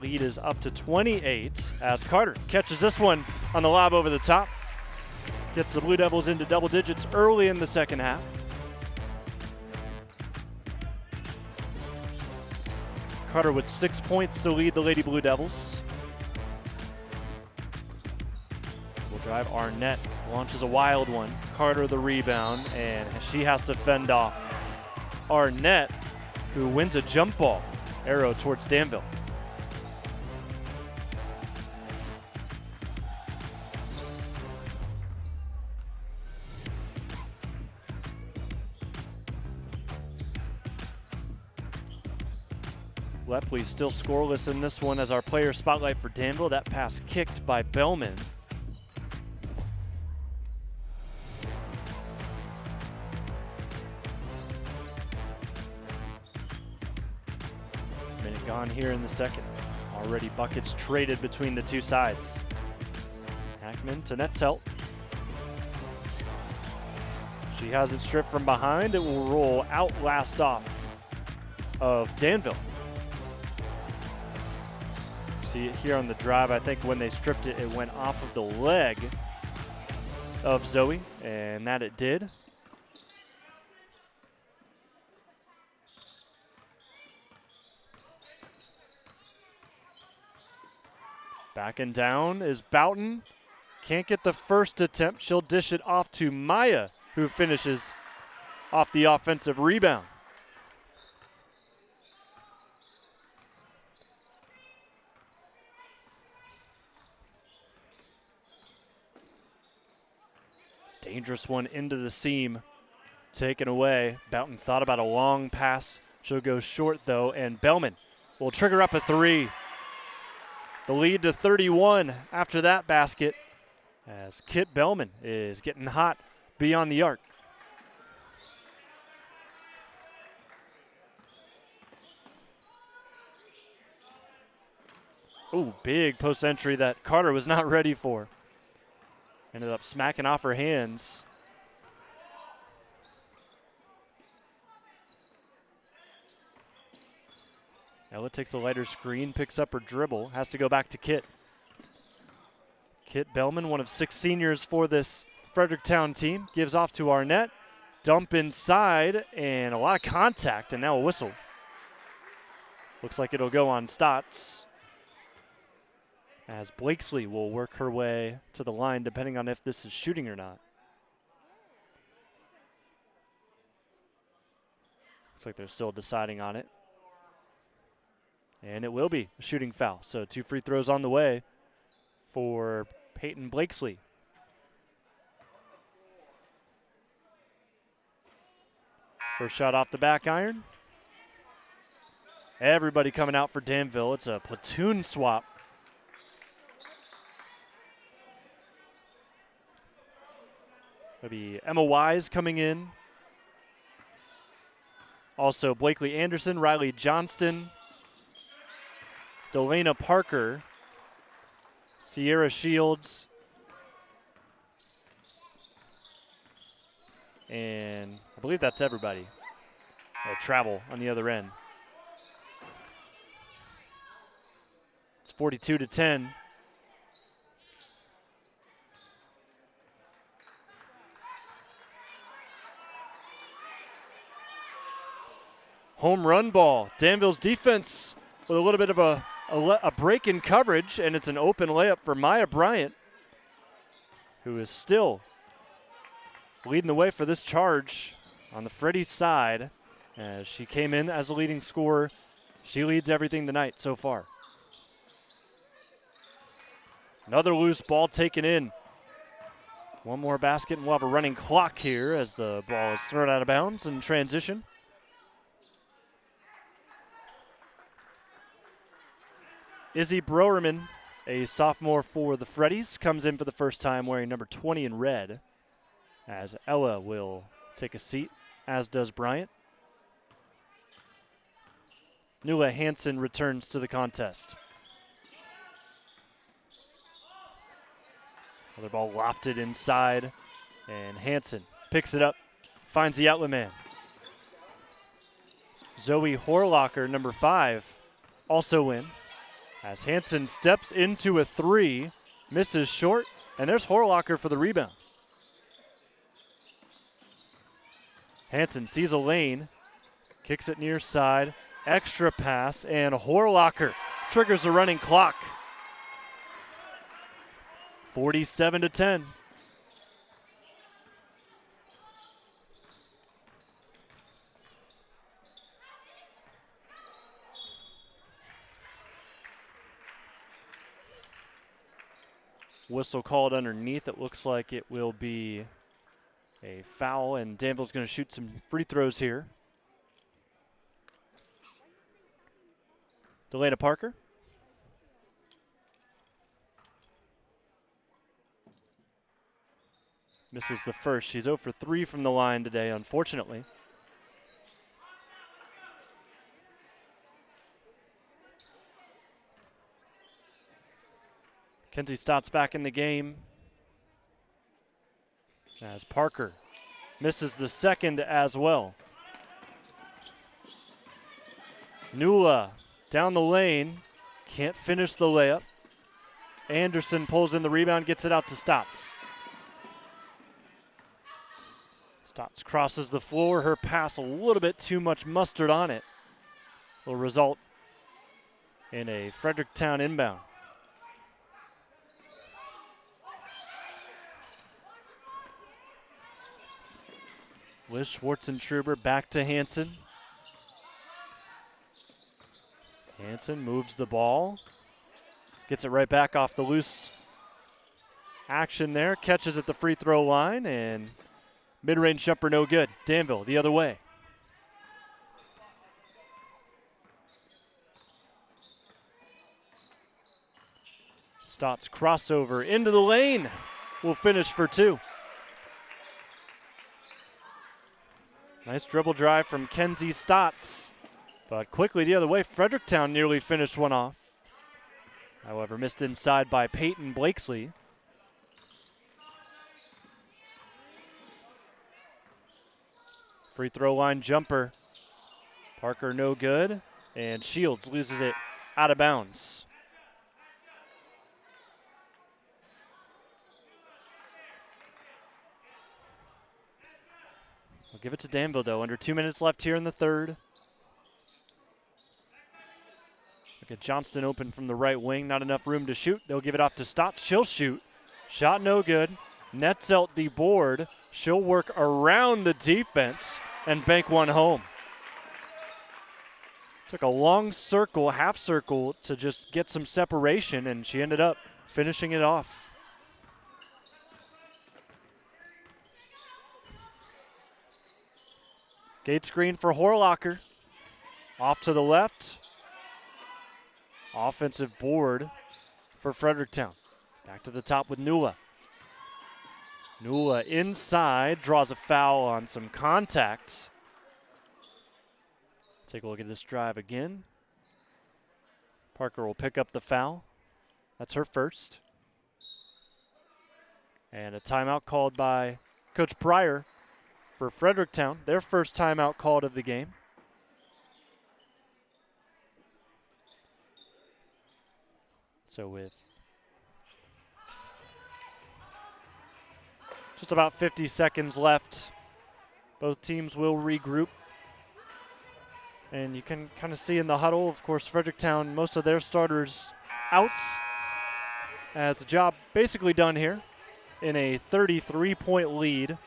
Lead is up to 28 as Carter catches this one on the lob over the top. Gets the Blue Devils into double digits early in the second half. Carter with 6 points to lead the Lady Blue Devils. Drive. Arnett launches a wild one. Carter the rebound, and she has to fend off Arnett, who wins a jump ball. Arrow towards Danville. Lepley still scoreless in this one as our player spotlight for Danville. That pass kicked by Bellman. Gone here in the second. Already buckets traded between the two sides. Hackman to Netzelt. She has it stripped from behind. It will roll out last off of Danville. See it here on the drive. I think when they stripped it, it went off of the leg of Zoe, and that it did. Backing down is Boughton. Can't get the first attempt. She'll dish it off to Maya, who finishes off the offensive rebound. Dangerous one into the seam. Taken away. Boughton thought about a long pass. She'll go short, though, and Bellman will trigger up a three. The lead to 31 after that basket, as Kit Bellman is getting hot beyond the arc. Ooh, big post entry that Carter was not ready for. Ended up smacking off her hands. Ella takes a lighter screen, picks up her dribble, has to go back to Kit. Kit Bellman, one of 6 seniors for this Fredericktown team, gives off to Arnett. Dump inside, and a lot of contact, and now a whistle. Looks like it'll go on Stotts, as Blakesley will work her way to the line, depending on if this is shooting or not. Looks like they're still deciding on it. And it will be a shooting foul. So 2 free throws on the way for Peyton Blakesley. First shot off the back iron. Everybody coming out for Danville. It's a platoon swap. It'll be Emma Wise coming in. Also Blakely Anderson, Riley Johnston, Delana Parker, Sierra Shields, and I believe that's everybody. Travel on the other end. It's 42-10. Home run ball. Danville's defense with a little bit of a break in coverage, and it's an open layup for Maya Bryant, who is still leading the way for this charge on the Freddies side. As she came in as a leading scorer, she leads everything tonight so far. Another loose ball taken in. One more basket, and we'll have a running clock here as the ball is thrown out of bounds in transition. Izzy Broerman, a sophomore for the Freddies, comes in for the first time wearing number 20 in red, as Ella will take a seat, as does Bryant. Nula Hansen returns to the contest. Another ball lofted inside, and Hansen picks it up, finds the outlet man. Zoe Horlocker, number 5, also in. As Hansen steps into a 3, misses short, and there's Horlocker for the rebound. Hansen sees a lane, kicks it near side, extra pass, and Horlocker triggers the running clock. 47-10. Whistle called underneath. It looks like it will be a foul, and Danville's going to shoot some free throws here. Delana Parker. Misses the first. She's 0 for 3 from the line today, unfortunately. Kenzie Stott's back in the game as Parker misses the second as well. Nula down the lane, can't finish the layup. Anderson pulls in the rebound, gets it out to Stotts. Stotts crosses the floor, her pass a little bit too much mustard on it. Will result in a Fredericktown inbound. Liz Schwartzentruber back to Hansen. Hansen moves the ball. Gets it right back off the loose action there. Catches at the free throw line, and mid-range jumper no good. Danville the other way. Stotts crossover into the lane. Will finish for 2. Nice dribble drive from Kenzie Stotts. But quickly the other way, Fredericktown nearly finished one off. However, missed inside by Peyton Blakesley. Free throw line jumper. Parker no good. And Shields loses it out of bounds. We'll give it to Danville, though. Under 2 minutes left here in the third. Look at Johnston open from the right wing. Not enough room to shoot. They'll give it off to Stotts. She'll shoot. Shot no good. Nets out the board. She'll work around the defense and bank one home. Took a long circle, half circle, to just get some separation, and she ended up finishing it off. Gate screen for Horlocker. Off to the left. Offensive board for Fredericktown. Back to the top with Nula. Nula inside, draws a foul on some contact. Take a look at this drive again. Parker will pick up the foul. That's her first. And a timeout called by Coach Pryor for Fredericktown, their first timeout called of the game. So with just about 50 seconds left, both teams will regroup. And you can kind of see in the huddle, of course, Fredericktown, most of their starters out, as the job basically done here in a 33-point lead.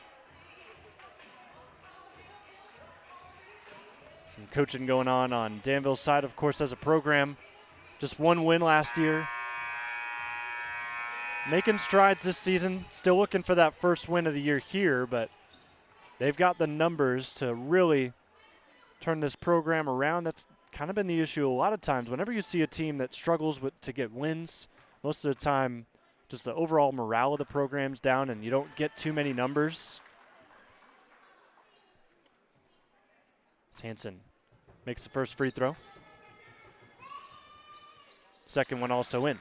Some coaching going on Danville's side, of course, as a program. Just one win last year. Making strides this season. Still looking for that first win of the year here, but they've got the numbers to really turn this program around. That's kind of been the issue a lot of times. Whenever you see a team that struggles to get wins, most of the time just the overall morale of the program's down and you don't get too many numbers. Hansen makes the first free throw. Second one also in.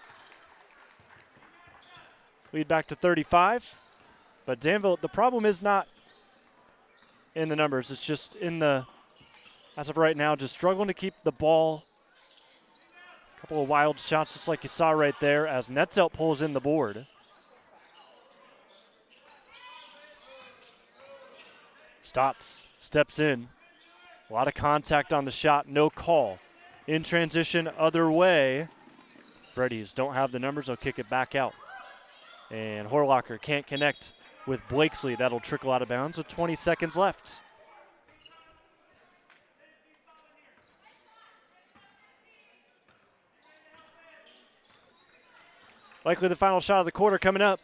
Lead back to 35. But Danville, the problem is not in the numbers. It's just in the, as of right now, just struggling to keep the ball. A couple of wild shots just like you saw right there as Netzelt pulls in the board. Stotts steps in. A lot of contact on the shot, no call. In transition, other way. Freddies don't have the numbers, they'll kick it back out. And Horlocker can't connect with Blakesley. That'll trickle out of bounds with 20 seconds left. Likely the final shot of the quarter coming up.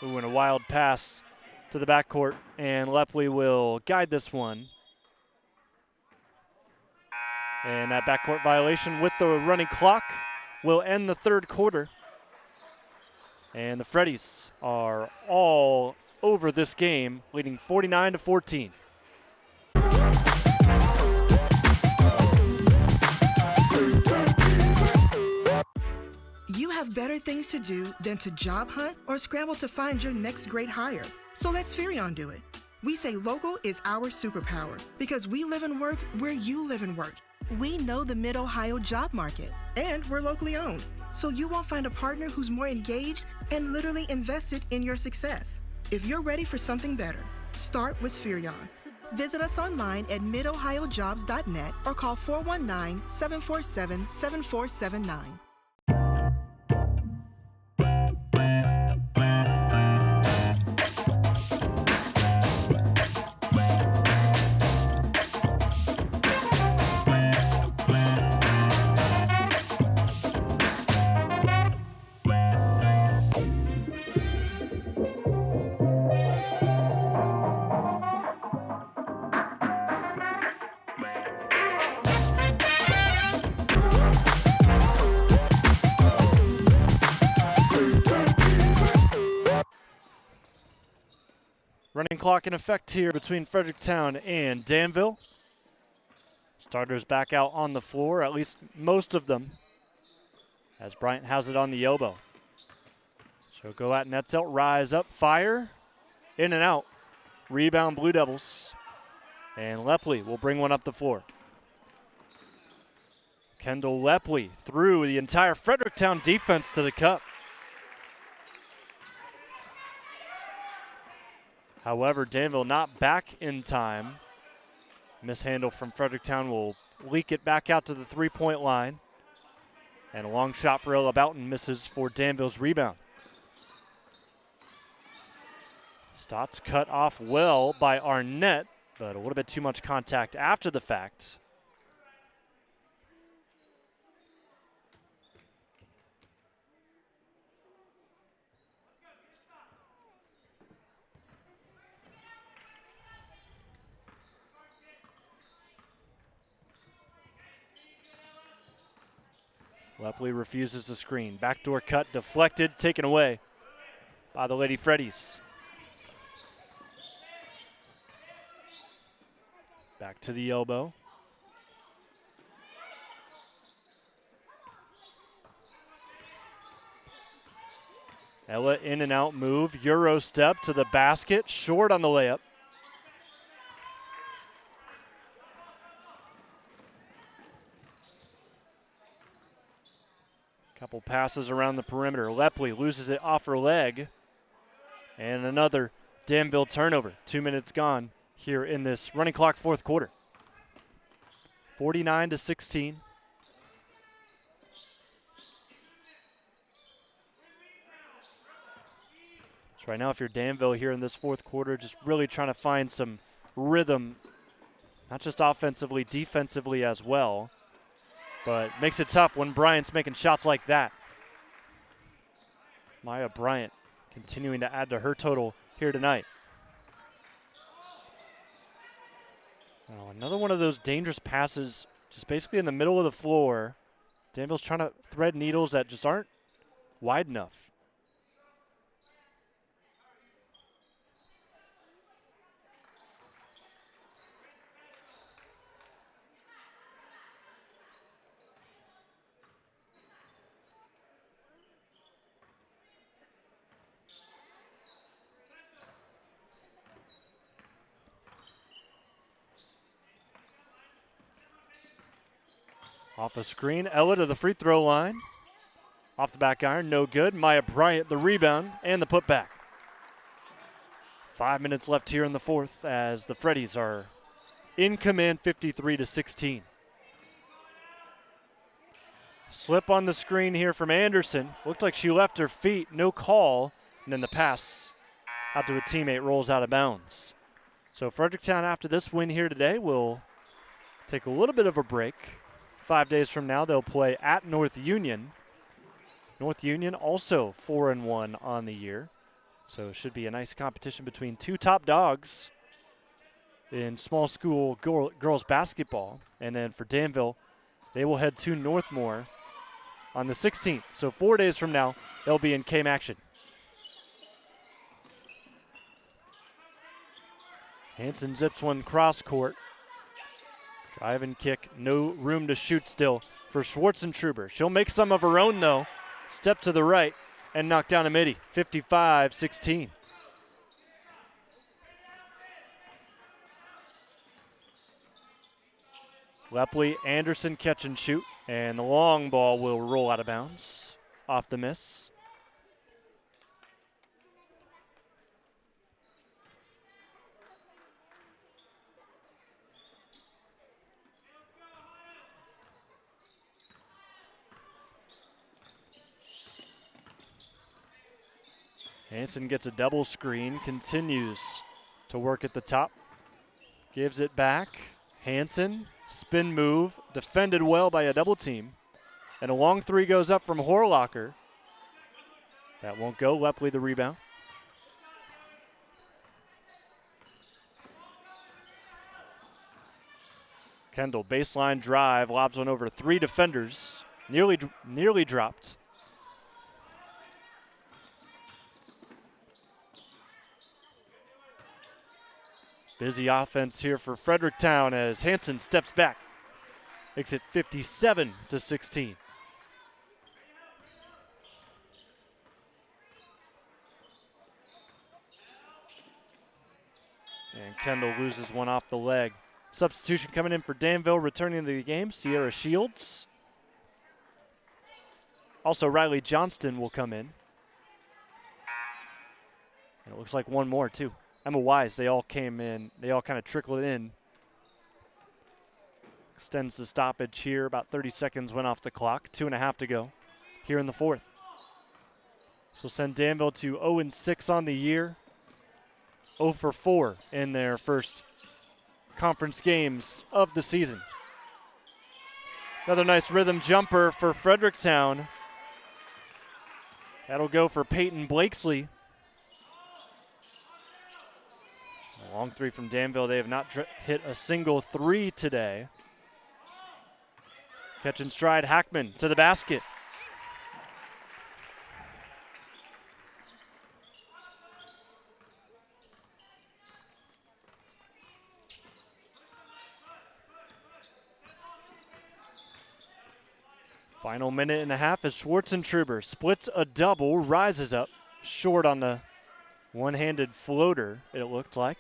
Ooh, and a wild pass to the backcourt, and Lepley will guide this one. And that backcourt violation with the running clock will end the third quarter. And the Freddies are all over this game, leading 49-14. You have better things to do than to job hunt or scramble to find your next great hire. So let Spherion do it. We say local is our superpower because we live and work where you live and work. We know the Mid-Ohio job market, and we're locally owned. So you won't find a partner who's more engaged and literally invested in your success. If you're ready for something better, start with Spherion. Visit us online at midohiojobs.net or call 419-747-7479. Running clock in effect here between Fredericktown and Danville. Starters back out on the floor, at least most of them, as Bryant has it on the elbow. So go at Netzelt, rise up, fire, in and out. Rebound Blue Devils. And Lepley will bring one up the floor. Kendall Lepley threw the entire Fredericktown defense to the cup. However, Danville not back in time. Mishandle from Fredericktown will leak it back out to the three-point line. And a long shot for Ella Boughton misses for Danville's rebound. Stotts cut off well by Arnett, but a little bit too much contact after the fact. Lepley refuses the screen. Backdoor cut, deflected, taken away by the Lady Freddies. Back to the elbow. Ella in and out move. Euro step to the basket. Short on the layup. Couple passes around the perimeter. Lepley loses it off her leg. And another Danville turnover. 2 minutes gone here in this running clock fourth quarter. 49-16. So right now, if you're Danville here in this fourth quarter, just really trying to find some rhythm, not just offensively, defensively as well. But makes it tough when Bryant's making shots like that. Maya Bryant continuing to add to her total here tonight. Oh, another one of those dangerous passes, just basically in the middle of the floor. Danville's trying to thread needles that just aren't wide enough. Off the screen, Ella to the free throw line. Off the back iron, no good. Maya Bryant, the rebound and the putback. 5 minutes left here in the fourth as the Freddies are in command, 53-16. Slip on the screen here from Anderson. Looked like she left her feet, no call. And then the pass out to a teammate rolls out of bounds. So Fredericktown, after this win here today, will take a little bit of a break. 5 days from now, they'll play at North Union. North Union also 4-1 on the year. So it should be a nice competition between two top dogs in small school girls basketball. And then for Danville, they will head to Northmore on the 16th. So 4 days from now, they'll be in KMAC action. Hanson zips one cross court. Drive and kick, no room to shoot still for Schwartzentruber. She'll make some of her own though. Step to the right and knock down a midi, 55-16. Lepley, Anderson catch and shoot, and the long ball will roll out of bounds off the miss. Hanson gets a double screen, continues to work at the top. Gives it back. Hanson, spin move, defended well by a double team. And a long three goes up from Horlocker. That won't go. Lepley the rebound. Kendall, baseline drive, lobs one over three defenders. Nearly dropped. Busy offense here for Fredericktown as Hanson steps back. Makes it 57-16. And Kendall loses one off the leg. Substitution coming in for Danville, returning to the game, Sierra Shields. Also, Riley Johnston will come in. And it looks like one more, too. Emma Wise, they all came in. They all kind of trickled in. Extends the stoppage here. About 30 seconds went off the clock. 2.5 to go here in the fourth. So send Danville to 0-6 on the year. 0 for 4 in their first conference games of the season. Another nice rhythm jumper for Fredericktown. That'll go for Peyton Blakesley. A long three from Danville. They have not hit a single three today. Catch and stride, Hackman to the basket. Final minute and a half as Schwartzentruber splits a double, rises up, short on the one-handed floater, it looked like.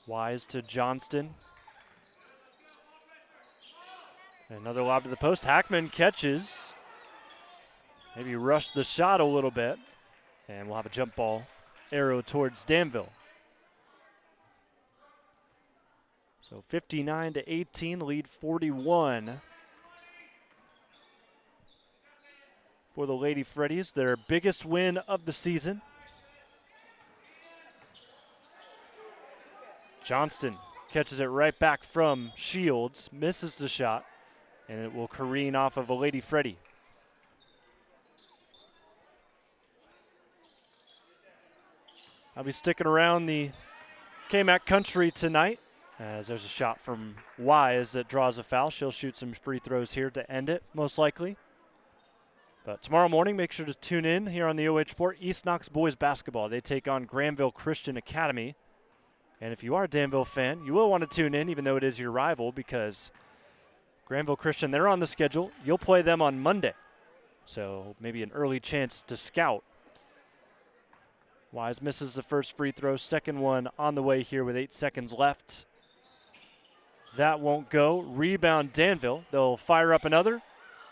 Wise to Johnston. Another lob to the post. Hackman catches. Maybe rushed the shot a little bit. And we'll have a jump ball arrow towards Danville. So 59-18, lead 41 for the Lady Freddies, their biggest win of the season. Johnston catches it right back from Shields, misses the shot, and it will careen off of a Lady Freddie. I'll be sticking around the KMAC country tonight as there's a shot from Wise that draws a foul. She'll shoot some free throws here to end it, most likely. But tomorrow morning, make sure to tune in here on the OH Report. East Knox boys basketball. They take on Granville Christian Academy. And if you are a Danville fan, you will want to tune in, even though it is your rival, because Granville Christian, they're on the schedule. You'll play them on Monday. So maybe an early chance to scout. Wise misses the first free throw. Second one on the way here with 8 seconds left. That won't go. Rebound Danville. They'll fire up another.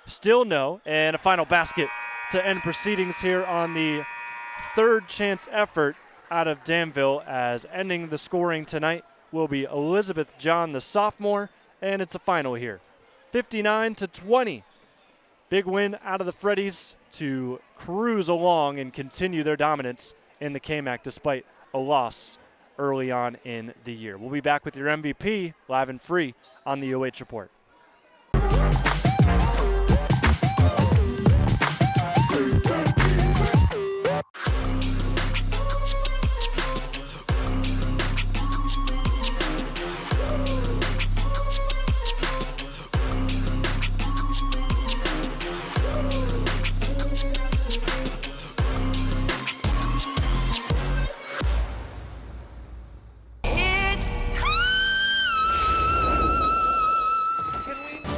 Still no. And a final basket to end proceedings here on the third chance effort out of Danville, as ending the scoring tonight will be Elizabeth John, the sophomore, and it's a final here. 59-20. Big win out of the Freddies to cruise along and continue their dominance in the KMAC despite a loss early on in the year. We'll be back with your MVP live and free on the OH Report.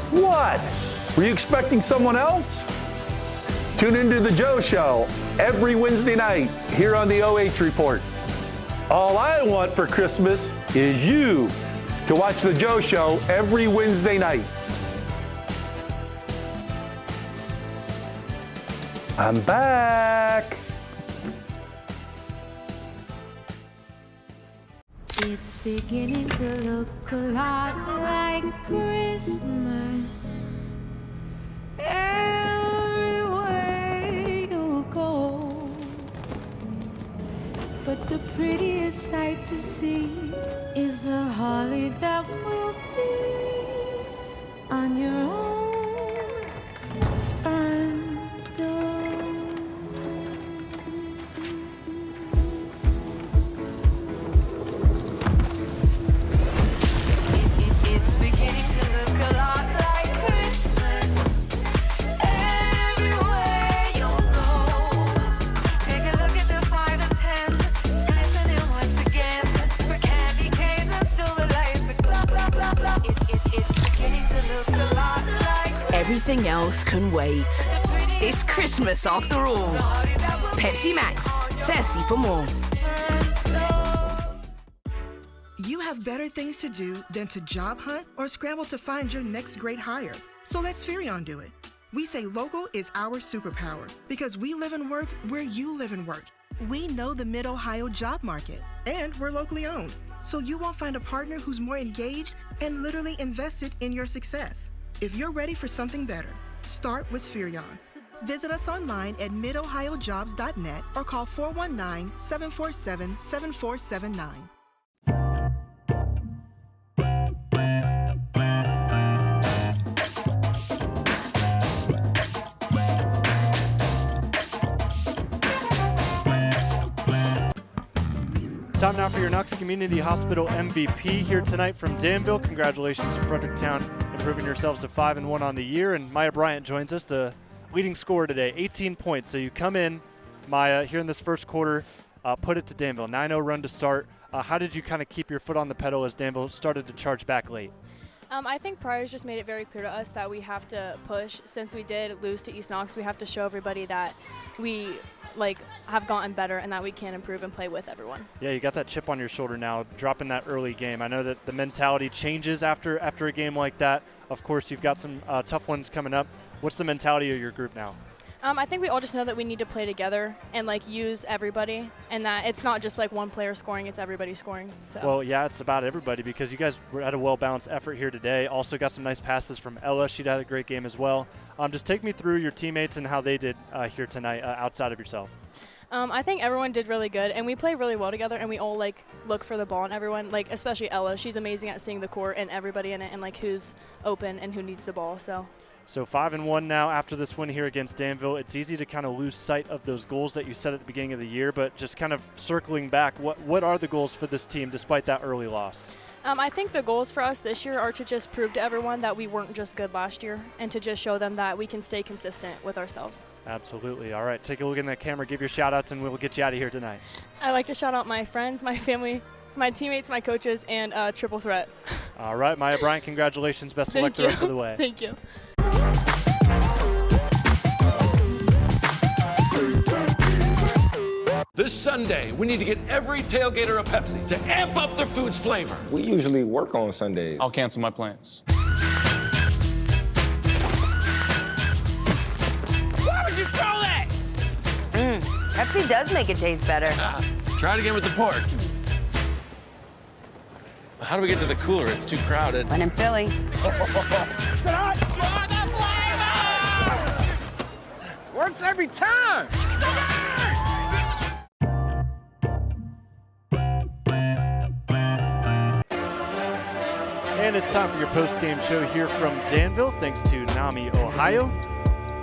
What? Were you expecting someone else? Tune into The Joe Show every Wednesday night here on the OH Report. All I want for Christmas is you to watch The Joe Show every Wednesday night. I'm back. It's beginning to look a lot like Christmas everywhere you go. But the prettiest sight to see is the holly that will be on your own front door. It's beginning to look a lot like Christmas everywhere you go. Take a look at the 5 and 10, it's glistening once again. For candy canes and silver lights, blah blah blah blah. It's beginning to look a lot like Everything else can wait. It's Christmas after all. Pepsi Max, thirsty for more. You have better things to do than to job hunt or scramble to find your next great hire. So let Spherion do it. We say local is our superpower because we live and work where you live and work. We know the Mid-Ohio job market, and we're locally owned. So you won't find a partner who's more engaged and literally invested in your success. If you're ready for something better, start with Spherion. Visit us online at midohiojobs.net or call 419-747-7479. Time now for your Knox Community Hospital MVP here tonight from Danville. Congratulations to Fredericktown, improving yourselves to 5-1 on the year. And Maya Bryant joins us, the leading scorer today, 18 points. So you come in, Maya, here in this first quarter, put it to Danville. 9-0 run to start. How did you kind of keep your foot on the pedal as Danville started to charge back late? I think Pryor's just made it very clear to us that we have to push. Since we did lose to East Knox, we have to show everybody that we have gotten better and that we can improve and play with everyone. Yeah, you got that chip on your shoulder now, dropping that early game. I know that the mentality changes after a game like that. Of course, you've got some tough ones coming up. What's the mentality of your group now? I think we all just know that we need to play together and use everybody, and that it's not just one player scoring, it's everybody scoring. So. Well, yeah, it's about everybody because you guys had a well-balanced effort here today. Also got some nice passes from Ella. She had a great game as well. Just take me through your teammates and how they did here tonight outside of yourself. I think everyone did really good, and we play really well together, and we all look for the ball, and everyone, especially Ella, she's amazing at seeing the court and everybody in it and who's open and who needs the ball. So 5-1 now after this win here against Danville. It's easy to kind of lose sight of those goals that you set at the beginning of the year, but just kind of circling back, what are the goals for this team despite that early loss? I think the goals for us this year are to just prove to everyone that we weren't just good last year and to just show them that we can stay consistent with ourselves. Absolutely. All right, take a look in that camera, give your shout-outs, and we'll get you out of here tonight. I'd like to shout out my friends, my family, my teammates, my coaches, and Triple Threat. All right, Maya Bryant, congratulations. Best of luck the rest of the way. Thank you. This Sunday, we need to get every tailgater a Pepsi to amp up their food's flavor. We usually work on Sundays. I'll cancel my plans. Why would you throw that? Pepsi does make it taste better. Try it again with the pork. How do we get to the cooler? It's too crowded. When in Philly. Works every time. And it's time for your post-game show here from Danville, thanks to NAMI Ohio.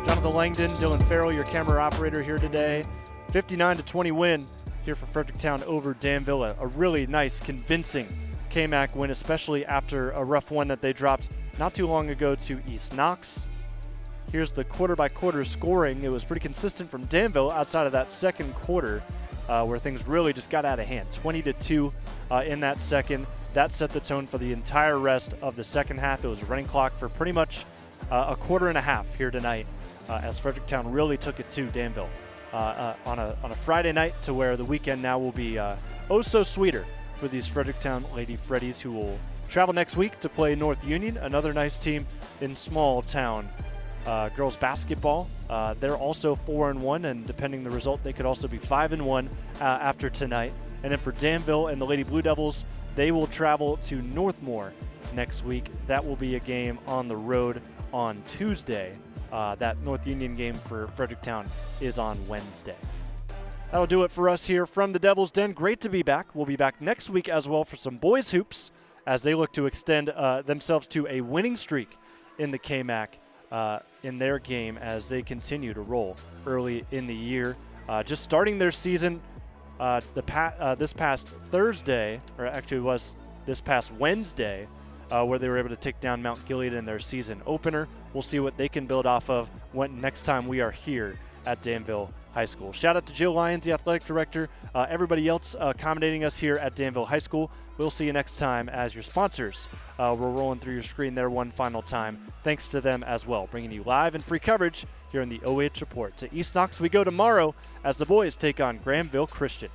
Jonathan Langdon, Dylan Farrell, your camera operator here today. 59-20 win here for Fredericktown over Danville. A really nice, convincing KMAC win, especially after a rough one that they dropped not too long ago to East Knox. Here's the quarter-by-quarter scoring. It was pretty consistent from Danville outside of that second quarter where things really just got out of hand. 20-2 in that second. That set the tone for the entire rest of the second half. It was a running clock for pretty much a quarter and a half here tonight as Fredericktown really took it to Danville on a Friday night, to where the weekend now will be oh so sweeter for these Fredericktown Lady Freddies, who will travel next week to play North Union, another nice team in small town girls basketball. They're also 4-1, and depending the result, they could also be 5-1 after tonight. And then for Danville and the Lady Blue Devils, they will travel to Northmore next week. That will be a game on the road on Tuesday. That North Union game for Fredericktown is on Wednesday. That'll do it for us here from the Devil's Den. Great to be back. We'll be back next week as well for some boys hoops as they look to extend themselves to a winning streak in the KMAC in their game as they continue to roll early in the year. Just starting their season this past Thursday, or actually it was this past Wednesday, where they were able to take down Mount Gilead in their season opener. We'll see what they can build off of next time we are here at Danville High School. Shout out to Jill Lyons, the athletic director, everybody else accommodating us here at Danville High School. We'll see you next time as your sponsors were rolling through your screen there one final time. Thanks to them as well, bringing you live and free coverage here in the OH Report. To East Knox we go tomorrow as the boys take on Granville Christian.